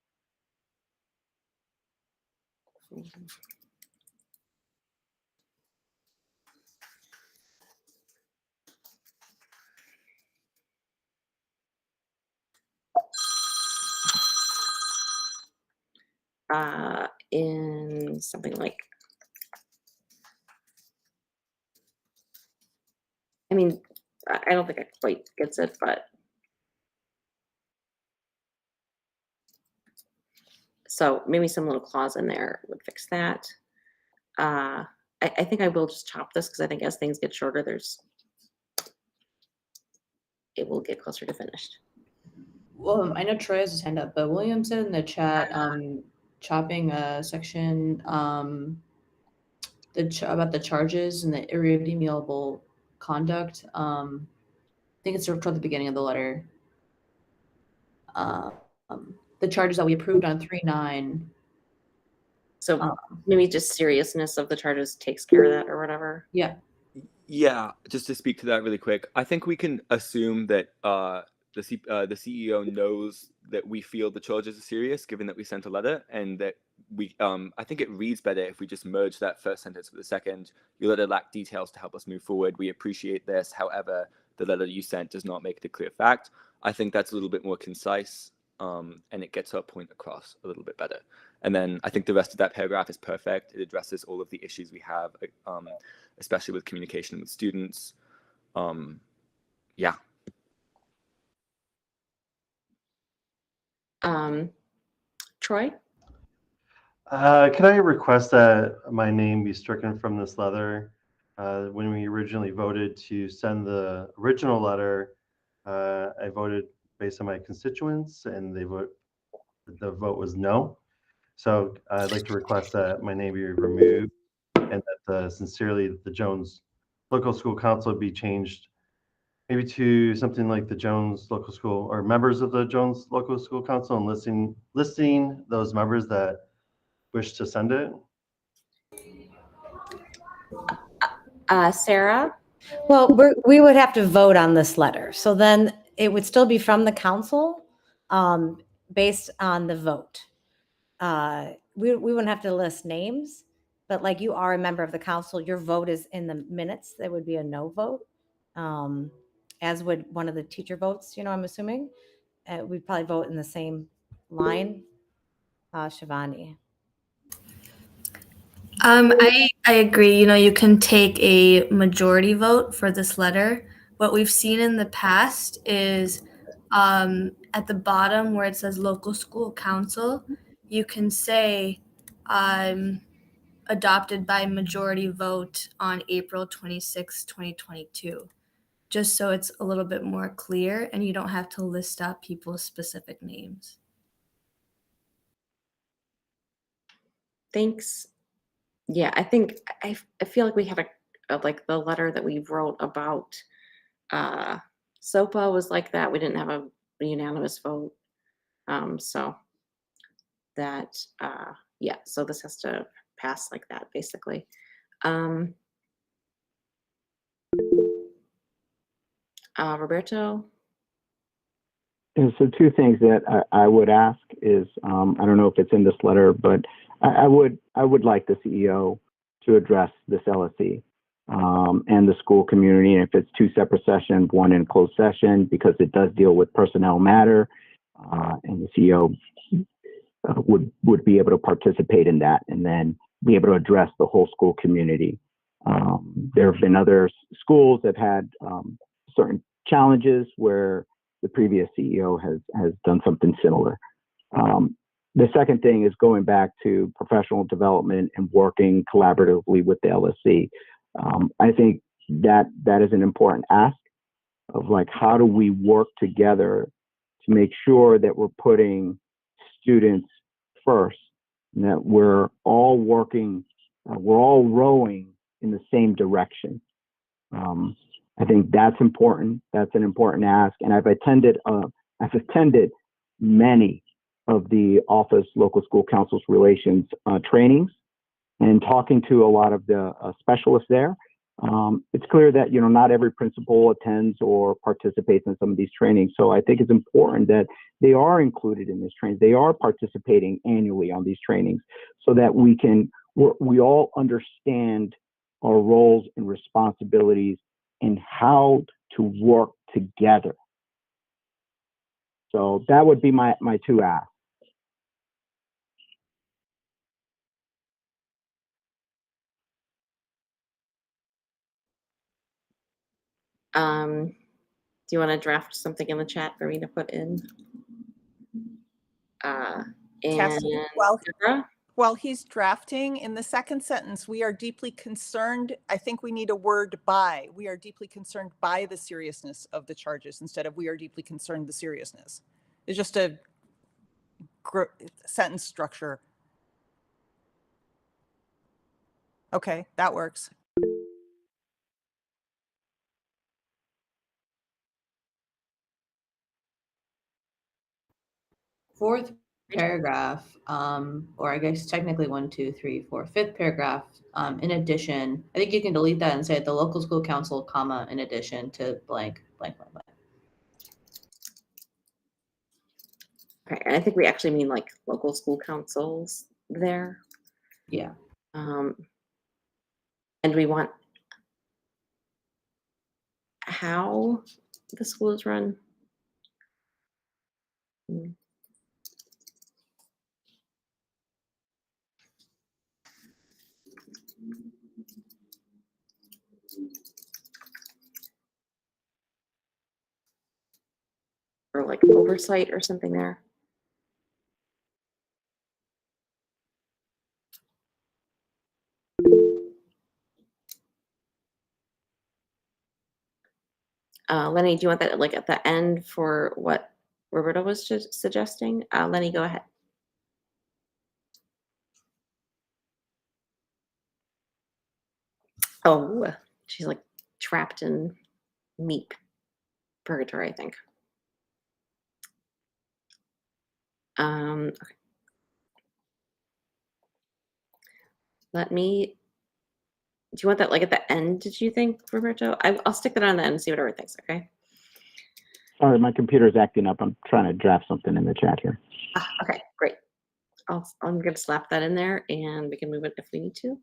In something like, I mean, I don't think it quite gets it, but so maybe some little clause in there would fix that. I think I will just chop this because I think as things get shorter, it will get closer to finished. Well, I know Troy has his hand up, but William said in the chat, chopping a section about the charges and the irredeemable conduct. I think it's toward the beginning of the letter. The charges that we approved on 3/9. So maybe just seriousness of the charges takes care of that or whatever. Yeah. Yeah, just to speak to that really quick, I think we can assume that the CEO knows that we feel the charges are serious, given that we sent a letter, and that we. I think it reads better if we just merge that first sentence with the second. Your letter lacked details to help us move forward. We appreciate this. However, the letter you sent does not make it a clear fact. I think that's a little bit more concise, and it gets our point across a little bit better. And then I think the rest of that paragraph is perfect. It addresses all of the issues we have, especially with communication with students. Yeah. Troy? Can I request that my name be stricken from this letter? When we originally voted to send the original letter, I voted based on my constituents, and the vote was no. So I'd like to request that my name be removed, and that sincerely the Jones Local School Council be changed maybe to something like the Jones Local School, or members of the Jones Local School Council, and listing those members that wish to send it. Sarah? Well, we would have to vote on this letter. So then it would still be from the council based on the vote. We wouldn't have to list names, but like you are a member of the council, your vote is in the minutes. There would be a no vote, as would one of the teacher votes, I'm assuming. We'd probably vote in the same line. Shivani. I agree. You can take a majority vote for this letter. What we've seen in the past is at the bottom where it says local school council, you can say adopted by majority vote on April 26, 2022, just so it's a little bit more clear and you don't have to list out people's specific names. Thanks. Yeah, I think I feel like we have like the letter that we wrote about SOPA was like that. We didn't have a unanimous vote. So that, yeah, so this has to pass like that, basically. Roberto? And so two things that I would ask is, I don't know if it's in this letter, but I would like the CEO to address this LSC and the school community. And if it's two separate sessions, one in closed session, because it does deal with personnel matter, and the CEO would be able to participate in that and then be able to address the whole school community. There have been other schools that had certain challenges where the previous CEO has done something similar. The second thing is going back to professional development and working collaboratively with the LSC. I think that is an important ask of like, how do we work together to make sure that we're putting students first, and that we're all working, we're all rowing in the same direction. I think that's important. That's an important ask. And I've attended many of the office local school councils relations trainings, and talking to a lot of the specialists there. It's clear that, you know, not every principal attends or participates in some of these trainings. So I think it's important that they are included in this training. They are participating annually on these trainings so that we all understand our roles and responsibilities and how to work together. So that would be my two asks. Do you want to draft something in the chat for me to put in? And Cassie, Deborah? while he's drafting, in the second sentence, we are deeply concerned. I think we need a word by. We are deeply concerned by the seriousness of the charges instead of we are deeply concerned the seriousness. It's just a sentence structure. Okay, that works. Fourth paragraph, or I guess technically 1, 2, 3, 4, fifth paragraph, in addition, I think you can delete that and say the local school council, comma, in addition to blank, blank, blank, blank. Okay, I think we actually mean like local school councils there. Yeah. And we want how the school is run. Or like oversight or something there. Lenny, do you want that like at the end for what Roberta was just suggesting? Lenny, go ahead. Oh, she's like trapped in meat purgatory, I think. Okay. Let me, do you want that like at the end, did you think, Roberto? I'll stick that on the end and see what everyone thinks, okay? Sorry, my computer's acting up. I'm trying to draft something in the chat here. Okay, great. I'm gonna slap that in there and we can move it if we need to.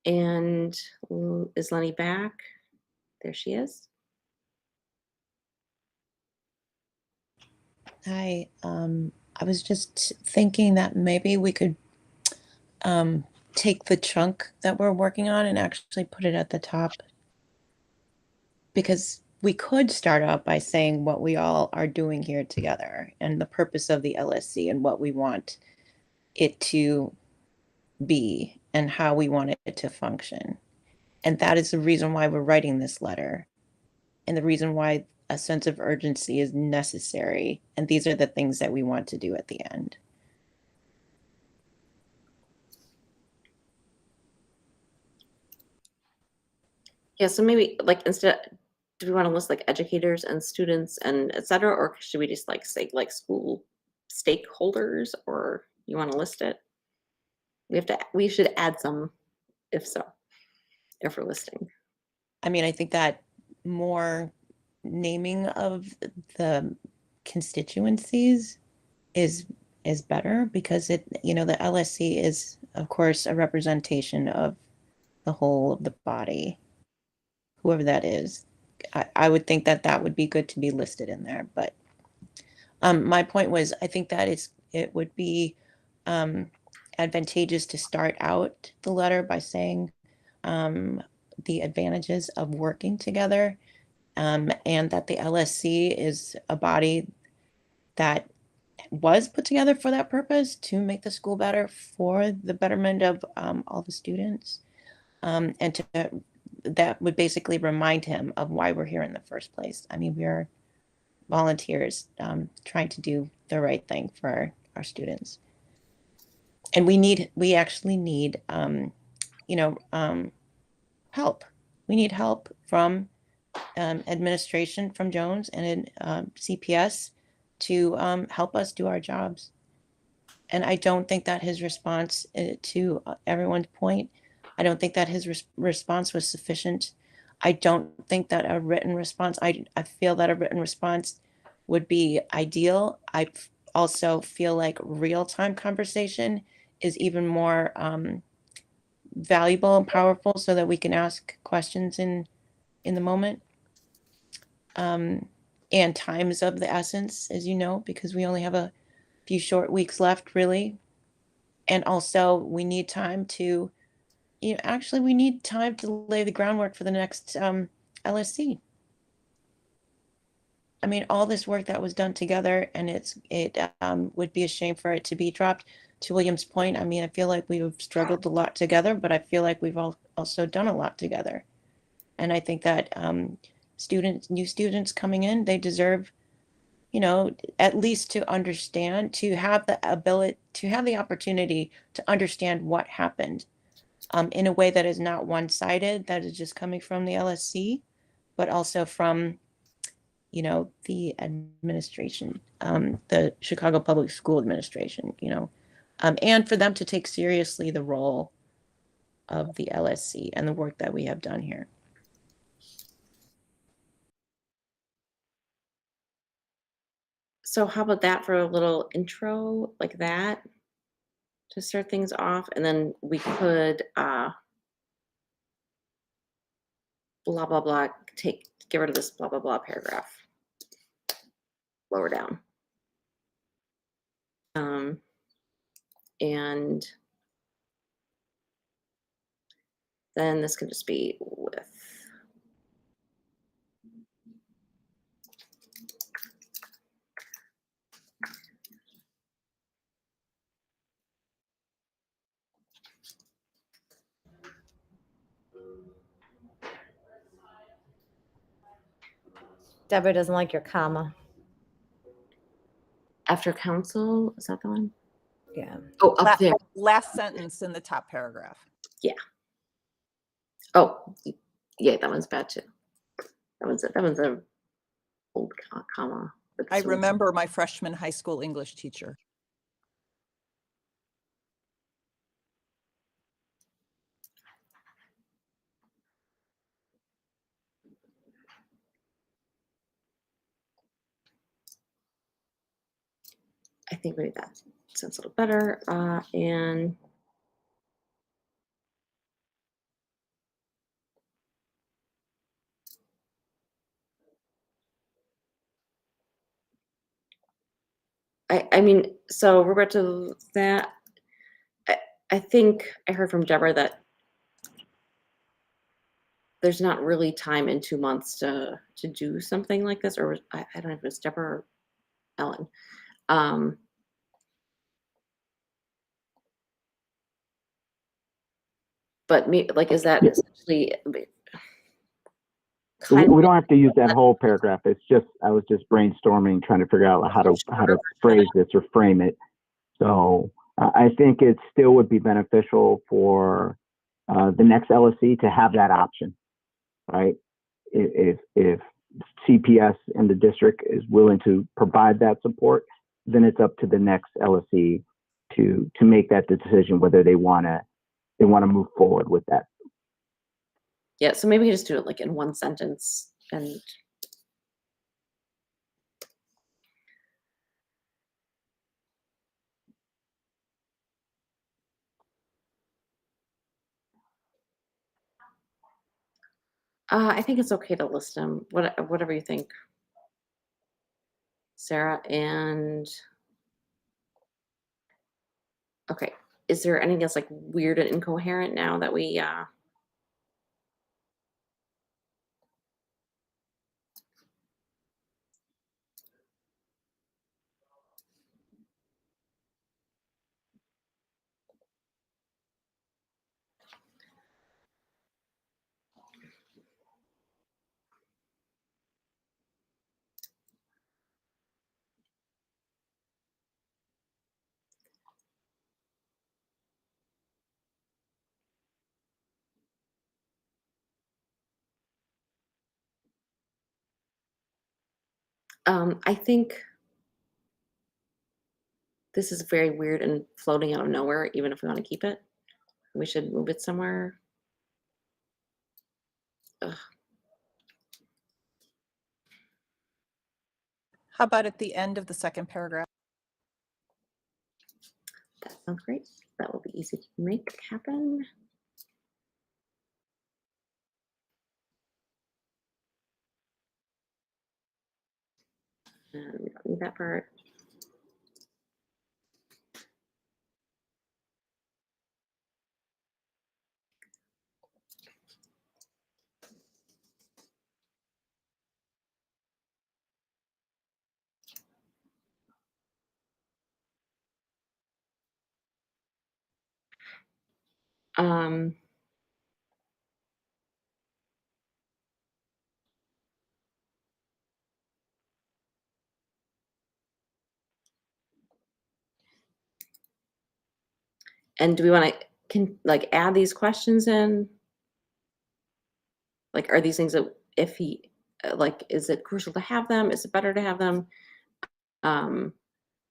And is Lenny back? There she is. Hi, I was just thinking that maybe we could take the chunk that we're working on and actually put it at the top. Because we could start out by saying what we all are doing here together and the purpose of the LSC and what we want it to be and how we want it to function. And that is the reason why we're writing this letter and the reason why a sense of urgency is necessary. And these are the things that we want to do at the end. Yeah, so maybe like instead, do we want to list like educators and students and et cetera, or should we just like say like school stakeholders, or you want to list it? We should add some, if so, if we're listing. I mean, I think that more naming of the constituencies is better because it, you know, the LSC is of course a representation of the whole of the body, whoever that is. I would think that that would be good to be listed in there, but My point was, I think that it would be advantageous to start out the letter by saying the advantages of working together, and that the LSC is a body that was put together for that purpose, to make the school better for the betterment of all the students, and that would basically remind him of why we're here in the first place. I mean, we're volunteers trying to do the right thing for our students, and we actually need help. We need help from administration, from Jones and CPS, to help us do our jobs. And I don't think that his response, to everyone's point, I don't think that his response was sufficient. I don't think that a written response, I feel that a written response would be ideal. I also feel like real-time conversation is even more valuable and powerful, so that we can ask questions in the moment. And time is of the essence, as you know, because we only have a few short weeks left, really. And also we need time to, actually we need time to lay the groundwork for the next LSC. I mean, all this work that was done together, and it would be a shame for it to be dropped. To William's point, I mean, I feel like we've struggled a lot together, but I feel like we've also done a lot together. And I think that new students coming in, they deserve, at least to understand, to have the ability, to have the opportunity to understand what happened, in a way that is not one-sided, that is just coming from the LSC, but also from, the administration, the Chicago Public School Administration, and for them to take seriously the role of the LSC and the work that we have done here. So how about that for a little intro like that to start things off? And then we could blah, blah, blah, get rid of this blah, blah, blah paragraph lower down. And then this can just be with. Deborah doesn't like your comma. After council, is that the one? Yeah. Oh, up there. Last sentence in the top paragraph. Yeah. Oh, yeah, that one's bad too. That one's a old comma. I remember my freshman high school English teacher. I think maybe that sounds a little better. And I mean, so Roberto, that I think I heard from Deborah that there's not really time in 2 months to do something like this, or I don't know if it's Deborah or Ellen. But me, like, is that essentially We don't have to use that whole paragraph. It's just, I was just brainstorming, trying to figure out how to phrase this or frame it. So I think it still would be beneficial for the next LSC to have that option, right? If CPS and the district is willing to provide that support, then it's up to the next LSC to make that decision whether they want to move forward with that. Yeah, so maybe we just do it like in one sentence and I think it's okay to list them, whatever you think. Sarah, and okay. Is there anything else like weird and incoherent now that we I think this is very weird and floating out of nowhere, even if we want to keep it. We should move it somewhere. Ugh. How about at the end of the second paragraph? That sounds great. That will be easy to make happen. And we don't need that part. Um, and do we want to like add these questions in? Like, are these things that if he like, is it crucial to have them? Is it better to have them?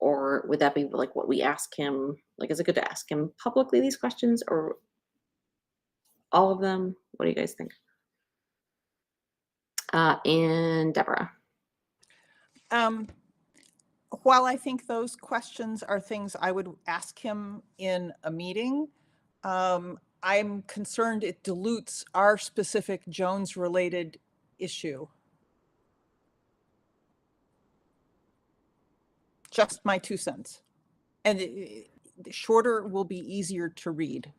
Or would that be like what we ask him? Like, is it good to ask him publicly these questions or all of them? What do you guys think? And Deborah. While I think those questions are things I would ask him in a meeting, I'm concerned it dilutes our specific Jones-related issue. Just my 2 cents. And shorter will be easier to read.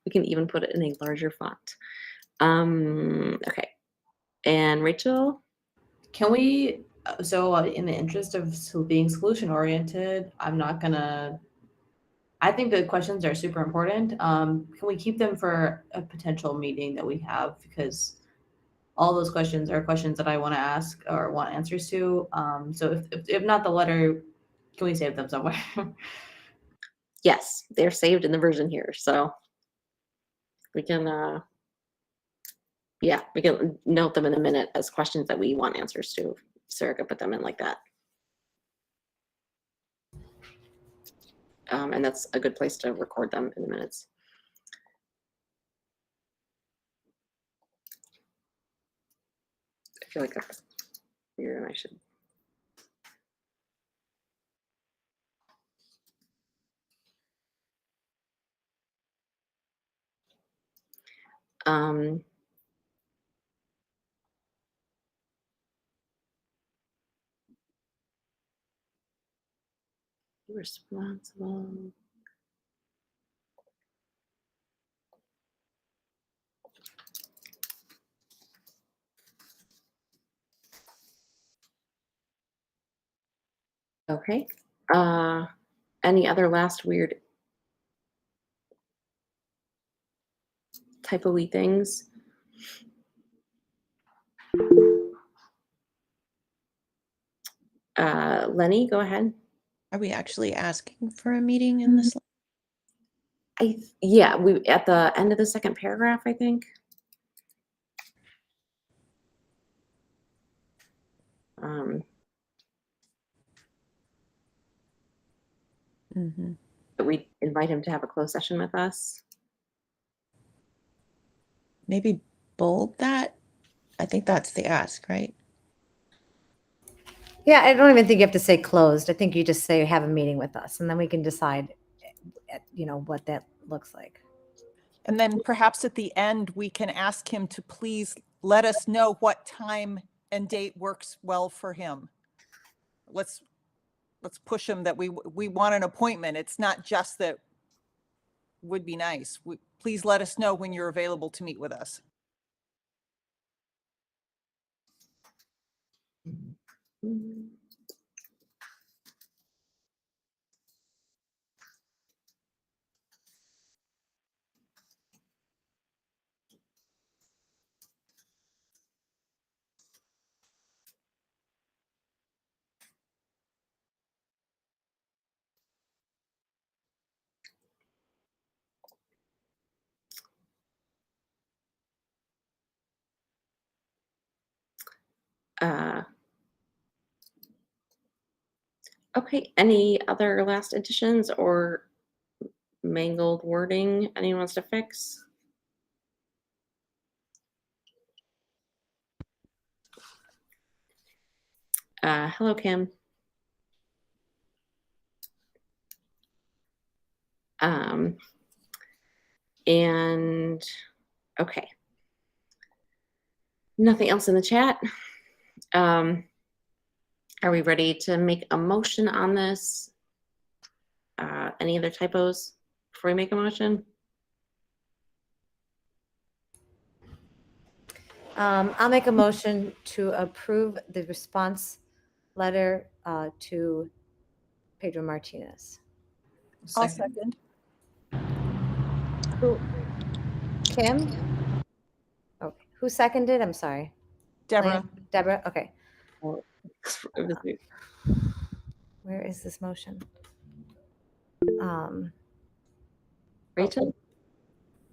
We can even put it in a larger font. Okay. And Rachel? Can we, so in the interest of being solution oriented, I'm not gonna, I think the questions are super important. Can we keep them for a potential meeting that we have? Because all those questions are questions that I want to ask or want answers to. So if not the letter, can we save them somewhere? Yes, they're saved in the version here. So we can, yeah, we can note them in a minute as questions that we want answers to. Sarah could put them in like that. And that's a good place to record them in the minutes. I feel like that's weird and I should. Responsible. Okay. Any other last weird typo-y things? Lenny, go ahead. Are we actually asking for a meeting in this? Yeah, we at the end of the second paragraph, I think. But we invite him to have a closed session with us. Maybe bold that? I think that's the ask, right? Yeah, I don't even think you have to say closed. I think you just say have a meeting with us, and then we can decide, you know, what that looks like. And then perhaps at the end, we can ask him to please let us know what time and date works well for him. Let's push him that we want an appointment. It's not just that would be nice. Please let us know when you're available to meet with us. Okay, any other last additions or mangled wording anyone wants to fix? Hello, Kim. And okay. Nothing else in the chat. Are we ready to make a motion on this? Any other typos before we make a motion? I'll make a motion to approve the response letter to Pedro Martinez. I'll second. Who? Kim? Okay. Who seconded? I'm sorry. Deborah. Deborah? Okay. Where Where is this motion? Rachel?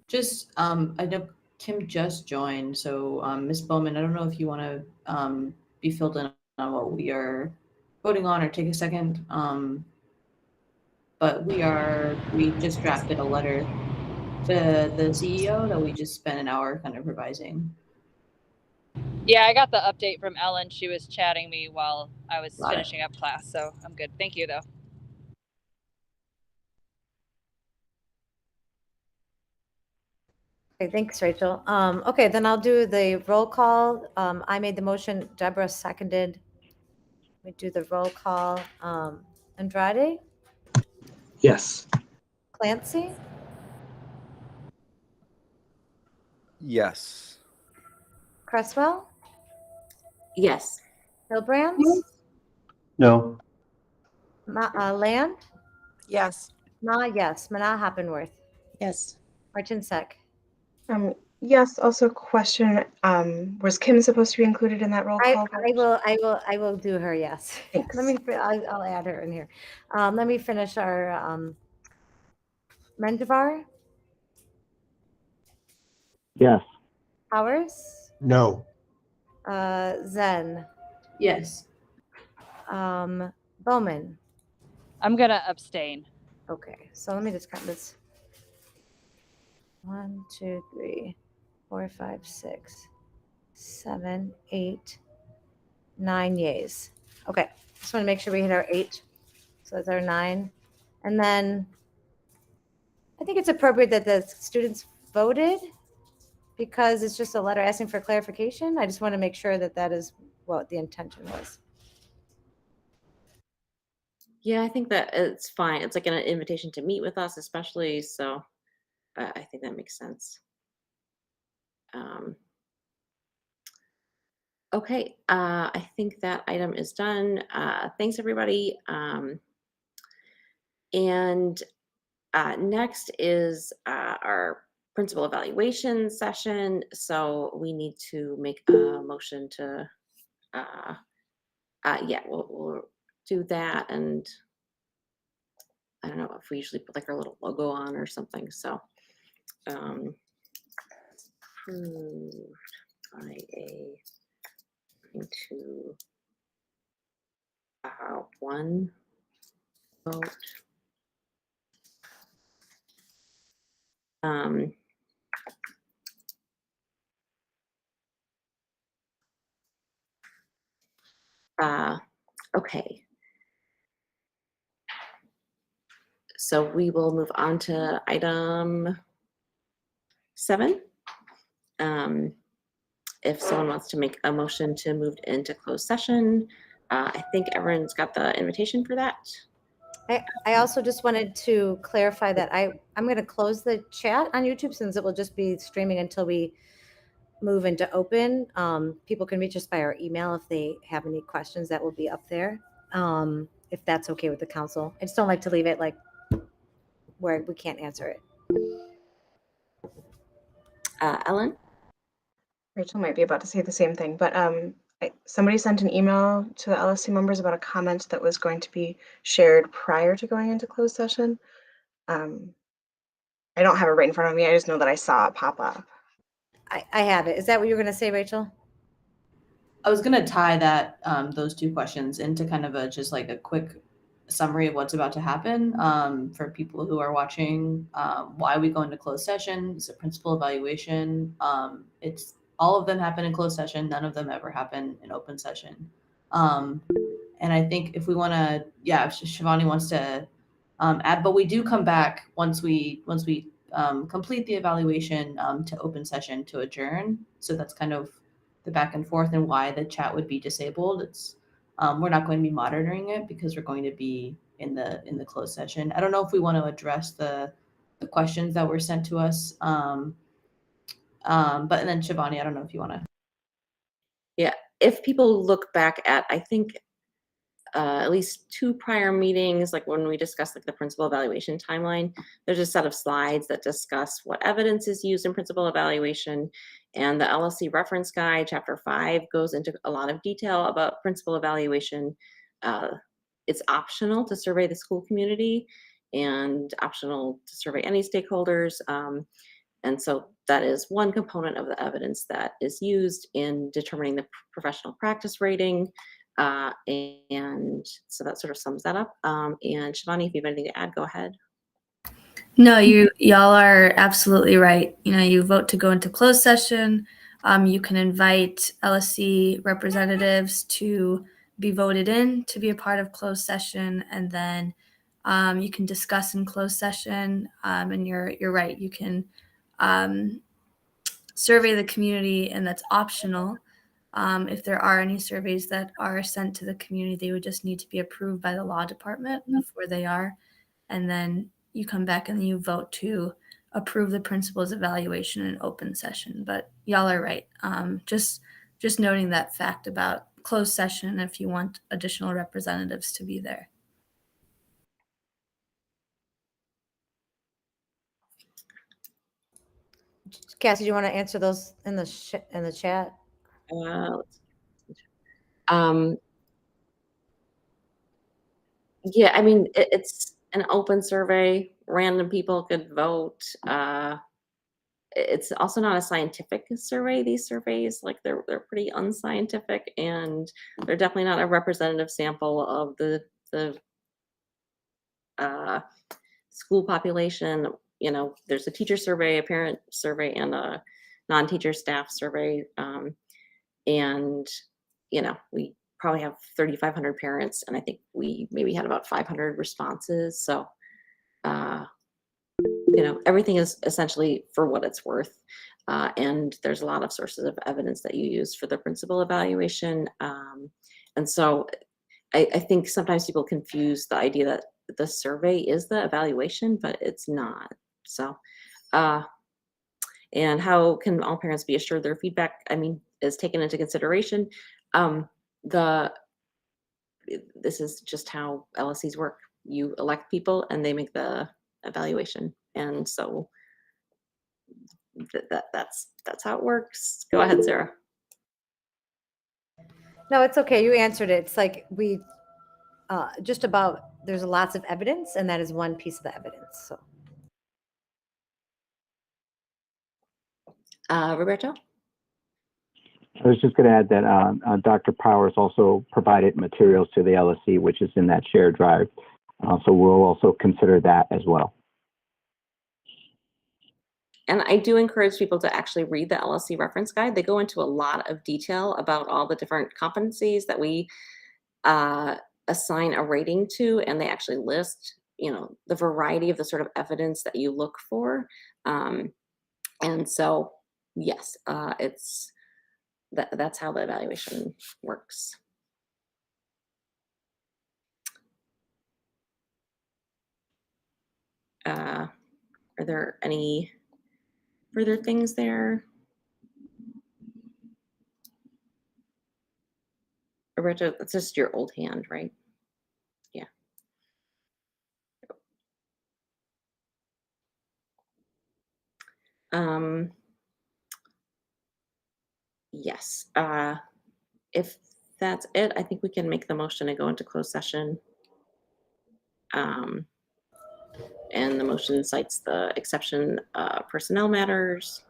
Just, I know Kim just joined, so Ms. Bowman, I don't know if you want to be filled in on what we are voting on or take a second. But we just drafted a letter to the CEO that we just spent an hour kind of revising. Yeah, I got the update from Ellen. She was chatting me while I was Got it. finishing up class, so I'm good. Thank you, though. Okay, thanks, Rachel. Okay, then I'll do the roll call. I made the motion. Deborah seconded. We do the roll call. Andrade? Yes. Clancy? Yes. Cresswell? Yes. Hilbrands? No. Land? Yes. Ma, yes. Mana Hoppenworth? Yes. Martin Sek? Yes, also question, was Kim supposed to be included in that roll call? I will do her, yes. Thanks. I'll add her in here. Let me finish our Menjivar? Yes. Powers? No. Zen? Yes. Bowman? I'm going to abstain. Okay, so let me just count this. 1, 2, 3, 4, 5, 6, 7, 8, 9 yays. Okay, just want to make sure we hit our 8. So that's our 9. And then I think it's appropriate that the students voted because it's just a letter asking for clarification. I just want to make sure that that is what the intention was. Yeah, I think that it's fine. It's like an invitation to meet with us, especially. So I think that makes sense. Okay, I think that item is done. Thanks, everybody. And next is our principal evaluation session. So we need to make a motion to, yeah, we'll do that. And I don't know if we usually put like our little logo on or something. So approved by a into one vote. Okay. So we will move on to item 7. if someone wants to make a motion to move into closed session, I think everyone's got the invitation for that. I also just wanted to clarify that I'm going to close the chat on YouTube since it will just be streaming until we move into open. People can reach us by our email if they have any questions that will be up there. If that's okay with the council. I just don't like to leave it like where we can't answer it. Ellen? Rachel might be about to say the same thing, but somebody sent an email to the LSC members about a comment that was going to be shared prior to going into closed session. I don't have it right in front of me. I just know that I saw it pop up. I have it. Is that what you were going to say, Rachel? I was gonna tie that those two questions into kind of just like a quick summary of what's about to happen for people who are watching. Why we go into closed session? It's a principal evaluation. It's all of them happen in closed session. None of them ever happen in open session. And I think if we want to, yeah, if Shivani wants to add, but we do come back once we complete the evaluation to open session to adjourn. So that's kind of the back and forth and why the chat would be disabled. It's we're not going to be monitoring it because we're going to be in the closed session. I don't know if we want to address the questions that were sent to us. But and then Shivani, I don't know if you want to. Yeah, if people look back at, I think at least 2 prior meetings, like when we discussed like the principal evaluation timeline, there's a set of slides that discuss what evidence is used in principal evaluation, and the LSC reference guide, chapter 5, goes into a lot of detail about principal evaluation. It's optional to survey the school community and optional to survey any stakeholders. And so that is one component of the evidence that is used in determining the professional practice rating. And so that sort of sums that up. And Shivani, if you have anything to add, go ahead. No, y'all are absolutely right. You know, you vote to go into closed session. You can invite LSC representatives to be voted in to be a part of closed session, and then you can discuss in closed session. And you're right. You can survey the community, and that's optional. If there are any surveys that are sent to the community, they would just need to be approved by the law department before they are. And then you come back and you vote to approve the principal's evaluation in open session. But y'all are right. Just noting that fact about closed session if you want additional representatives to be there. Cassie, do you want to answer those in the chat? Yeah, I mean, it's an open survey. Random people could vote. It's also not a scientific survey. These surveys, like they're pretty unscientific, and they're definitely not a representative sample of the school population. You know, there's a teacher survey, a parent survey, and a non-teacher staff survey. And you know, we probably have 3,500 parents, and I think we maybe had about 500 responses. So, you know, everything is essentially for what it's worth. And there's a lot of sources of evidence that you use for the principal evaluation. And so I think sometimes people confuse the idea that the survey is the evaluation, but it's not. So, and how can all parents be assured their feedback, I mean, is taken into consideration? This is just how LSCs work. You elect people and they make the evaluation. And so that's how it works. Go ahead, Sarah. No, it's okay. You answered it. It's like we just about there's lots of evidence, and that is one piece of the evidence. So, Roberto? I was just going to add that Dr. Powers also provided materials to the LSC, which is in that shared drive. So we'll also consider that as well. And I do encourage people to actually read the LSC reference guide. They go into a lot of detail about all the different competencies that we assign a rating to, and they actually list, you know, the variety of the sort of evidence that you look for. And so, yes, it's that's how the evaluation works. Are there any further things there? Roberta, that's just your old hand, right? Yeah. Yes. If that's it, I think we can make the motion to go into closed session. And the motion cites the exception personnel matters.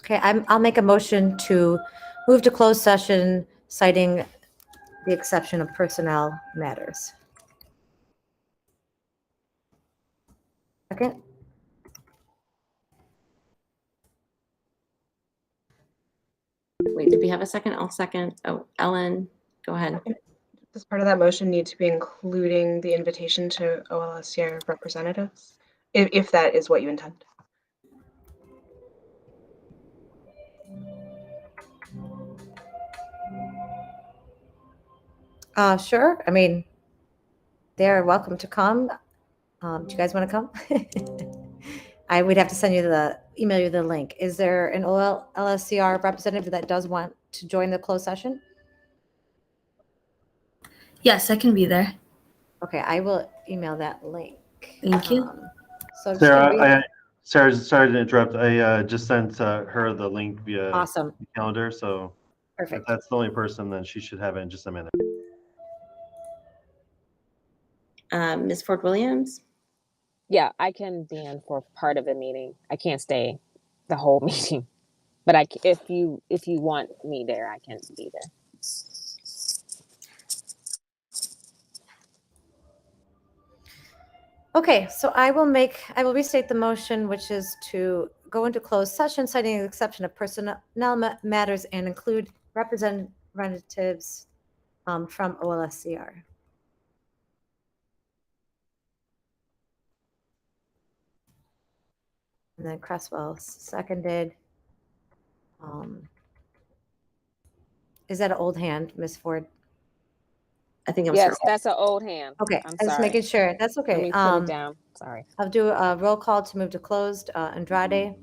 Okay, I'll make a motion to move to closed session citing the exception of personnel matters. Second? Wait, did we have a second? I'll second. Oh, Ellen, go ahead. Does part of that motion need to be including the invitation to OLSCR representatives, if that is what you intend? Sure. I mean, they're welcome to come. Do you guys want to come? I would have to email you the link. Is there an LSCR representative that does want to join the closed session? Yes, I can be there. Okay, I will email that link. Thank you. So I'm just gonna read- Sarah, sorry to interrupt. I just sent her the link via Awesome. the calendar. So Perfect. if that's the only person, then she should have it in just a minute. Ms. Ford Williams? Yeah, I can be in for part of the meeting. I can't stay the whole meeting, but if you want me there, I can be there. Okay, so I will restate the motion, which is to go into closed session citing the exception of personnel matters and include representatives from OLSCR. And then Cresswell seconded. Is that an old hand, Ms. Ford? I think it was Yes, that's an old hand. Okay, I'm I'm just sorry. making sure. That's okay. Let me put it down. Sorry. I'll do a roll call to move to closed. Andrade,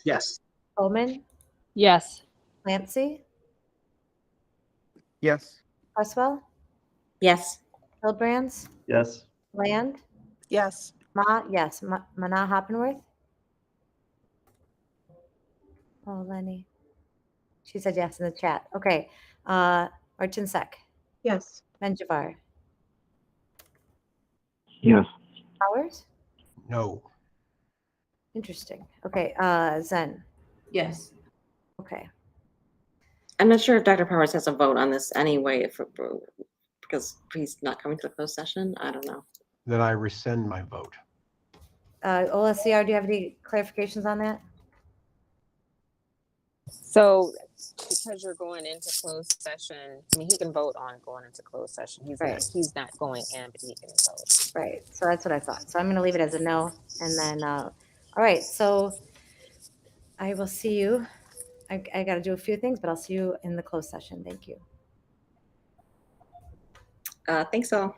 Yes. Bowman, Yes. Clancy, Yes. Cresswell, Yes. Hildebrands, Yes. Land, Yes. yes, Mana Hoppenworth. Oh, Lenny. She said yes in the chat. Okay. Martinsek, Yes. Menjivar, Yes. Powers. No. Interesting. Okay. Zen. Yes. Okay. I'm not sure if Dr. Powers has a vote on this anyway, because he's not coming to the closed session. I don't know. Then I rescind my vote. OLSCR, do you have any clarifications on that? So, because you're going into closed session, I mean, he can vote on going into closed session. He's not going in, but he can vote. Right. So that's what I thought. So I'm going to leave it as a no. And then, all right. So I will see you. I got to do a few things, but I'll see you in the closed session. Thank you. Thanks all.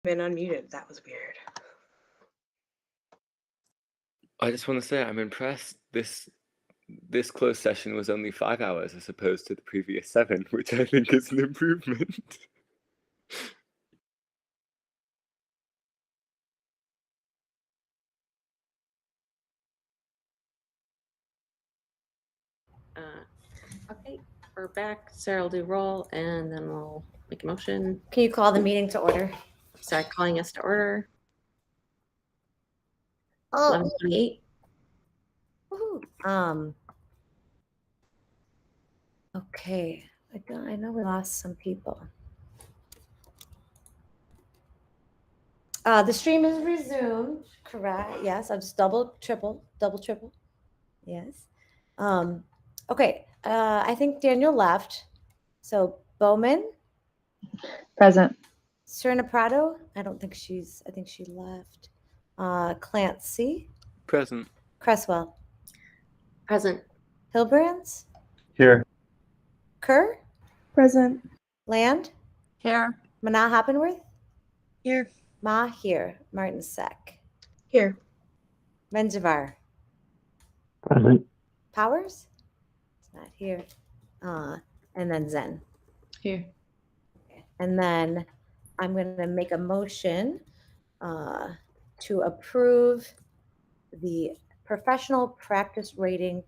Been unmuted. That was weird. I just want to say I'm impressed. This closed session was only 5 hours as opposed to the previous 7, which I think is an improvement. Okay, we're back. Sarah will do roll, and then we'll make a motion. Can you call the meeting to order? Start calling us to order. Oh, 11:28. woohoo. Okay, I know we lost some people. The stream is resumed, correct? Yes, I've just double, triple. Yes. Okay, I think Daniel left. So Bowman, Present. Serena Prado, I think she left. Clancy, Present. Cresswell, Present. Hilbrands, Here. Kerr, Present. Land, Here. Mana Hoppenworth, Here. Ma here, Martin Sek, Here. Menjivar, Present. Powers, it's not here, and then Zen. Here. And then I'm going to make a motion to approve the professional practice rating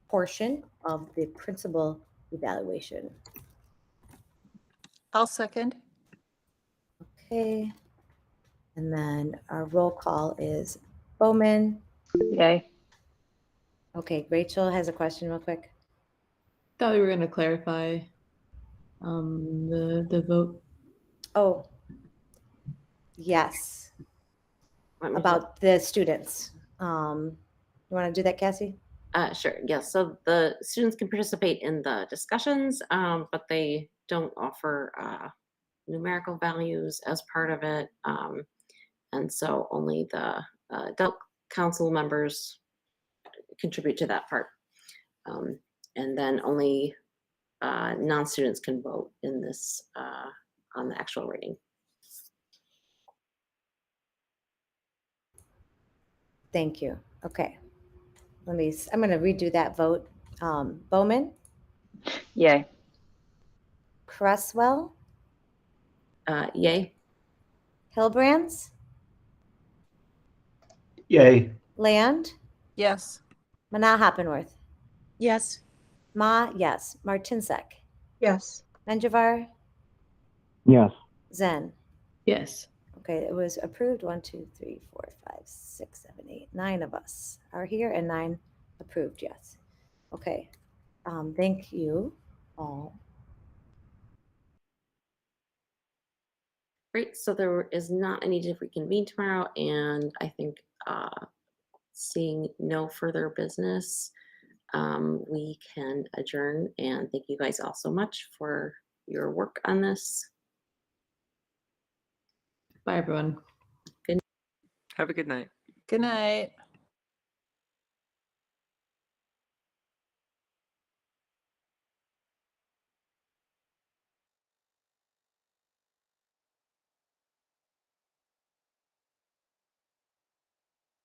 portion of the principal evaluation. I'll second. Okay. And then our roll call is Bowman. Yay. Okay, Rachel has a question real quick. Thought we were going to clarify the vote. Oh, yes. About the students. You want to do that, Cassie? Sure. Yes. So the students can participate in the discussions, but they don't offer numerical values as part of it. And so only the adult council members contribute to that part. And then only non-students can vote in this on the actual rating. Thank you. Okay. I'm going to redo that vote. Bowman, Yay. Cresswell, Yay. Hilbrands, Yay. Land, Yes. Mana Hoppenworth, Yes. Ma, yes, Martinsek, Yes. Menjivar, Yes. Zen. Yes. Okay, it was approved. 1, 2, 3, 4, 5, 6, 7, 8, 9 of us are here and 9 approved, yes. Okay, thank you all. Great. So there is not any need to reconvene tomorrow, and I think seeing no further business, we can adjourn. And thank you guys all so much for your work on this. Bye, everyone. Have a good night. Good night.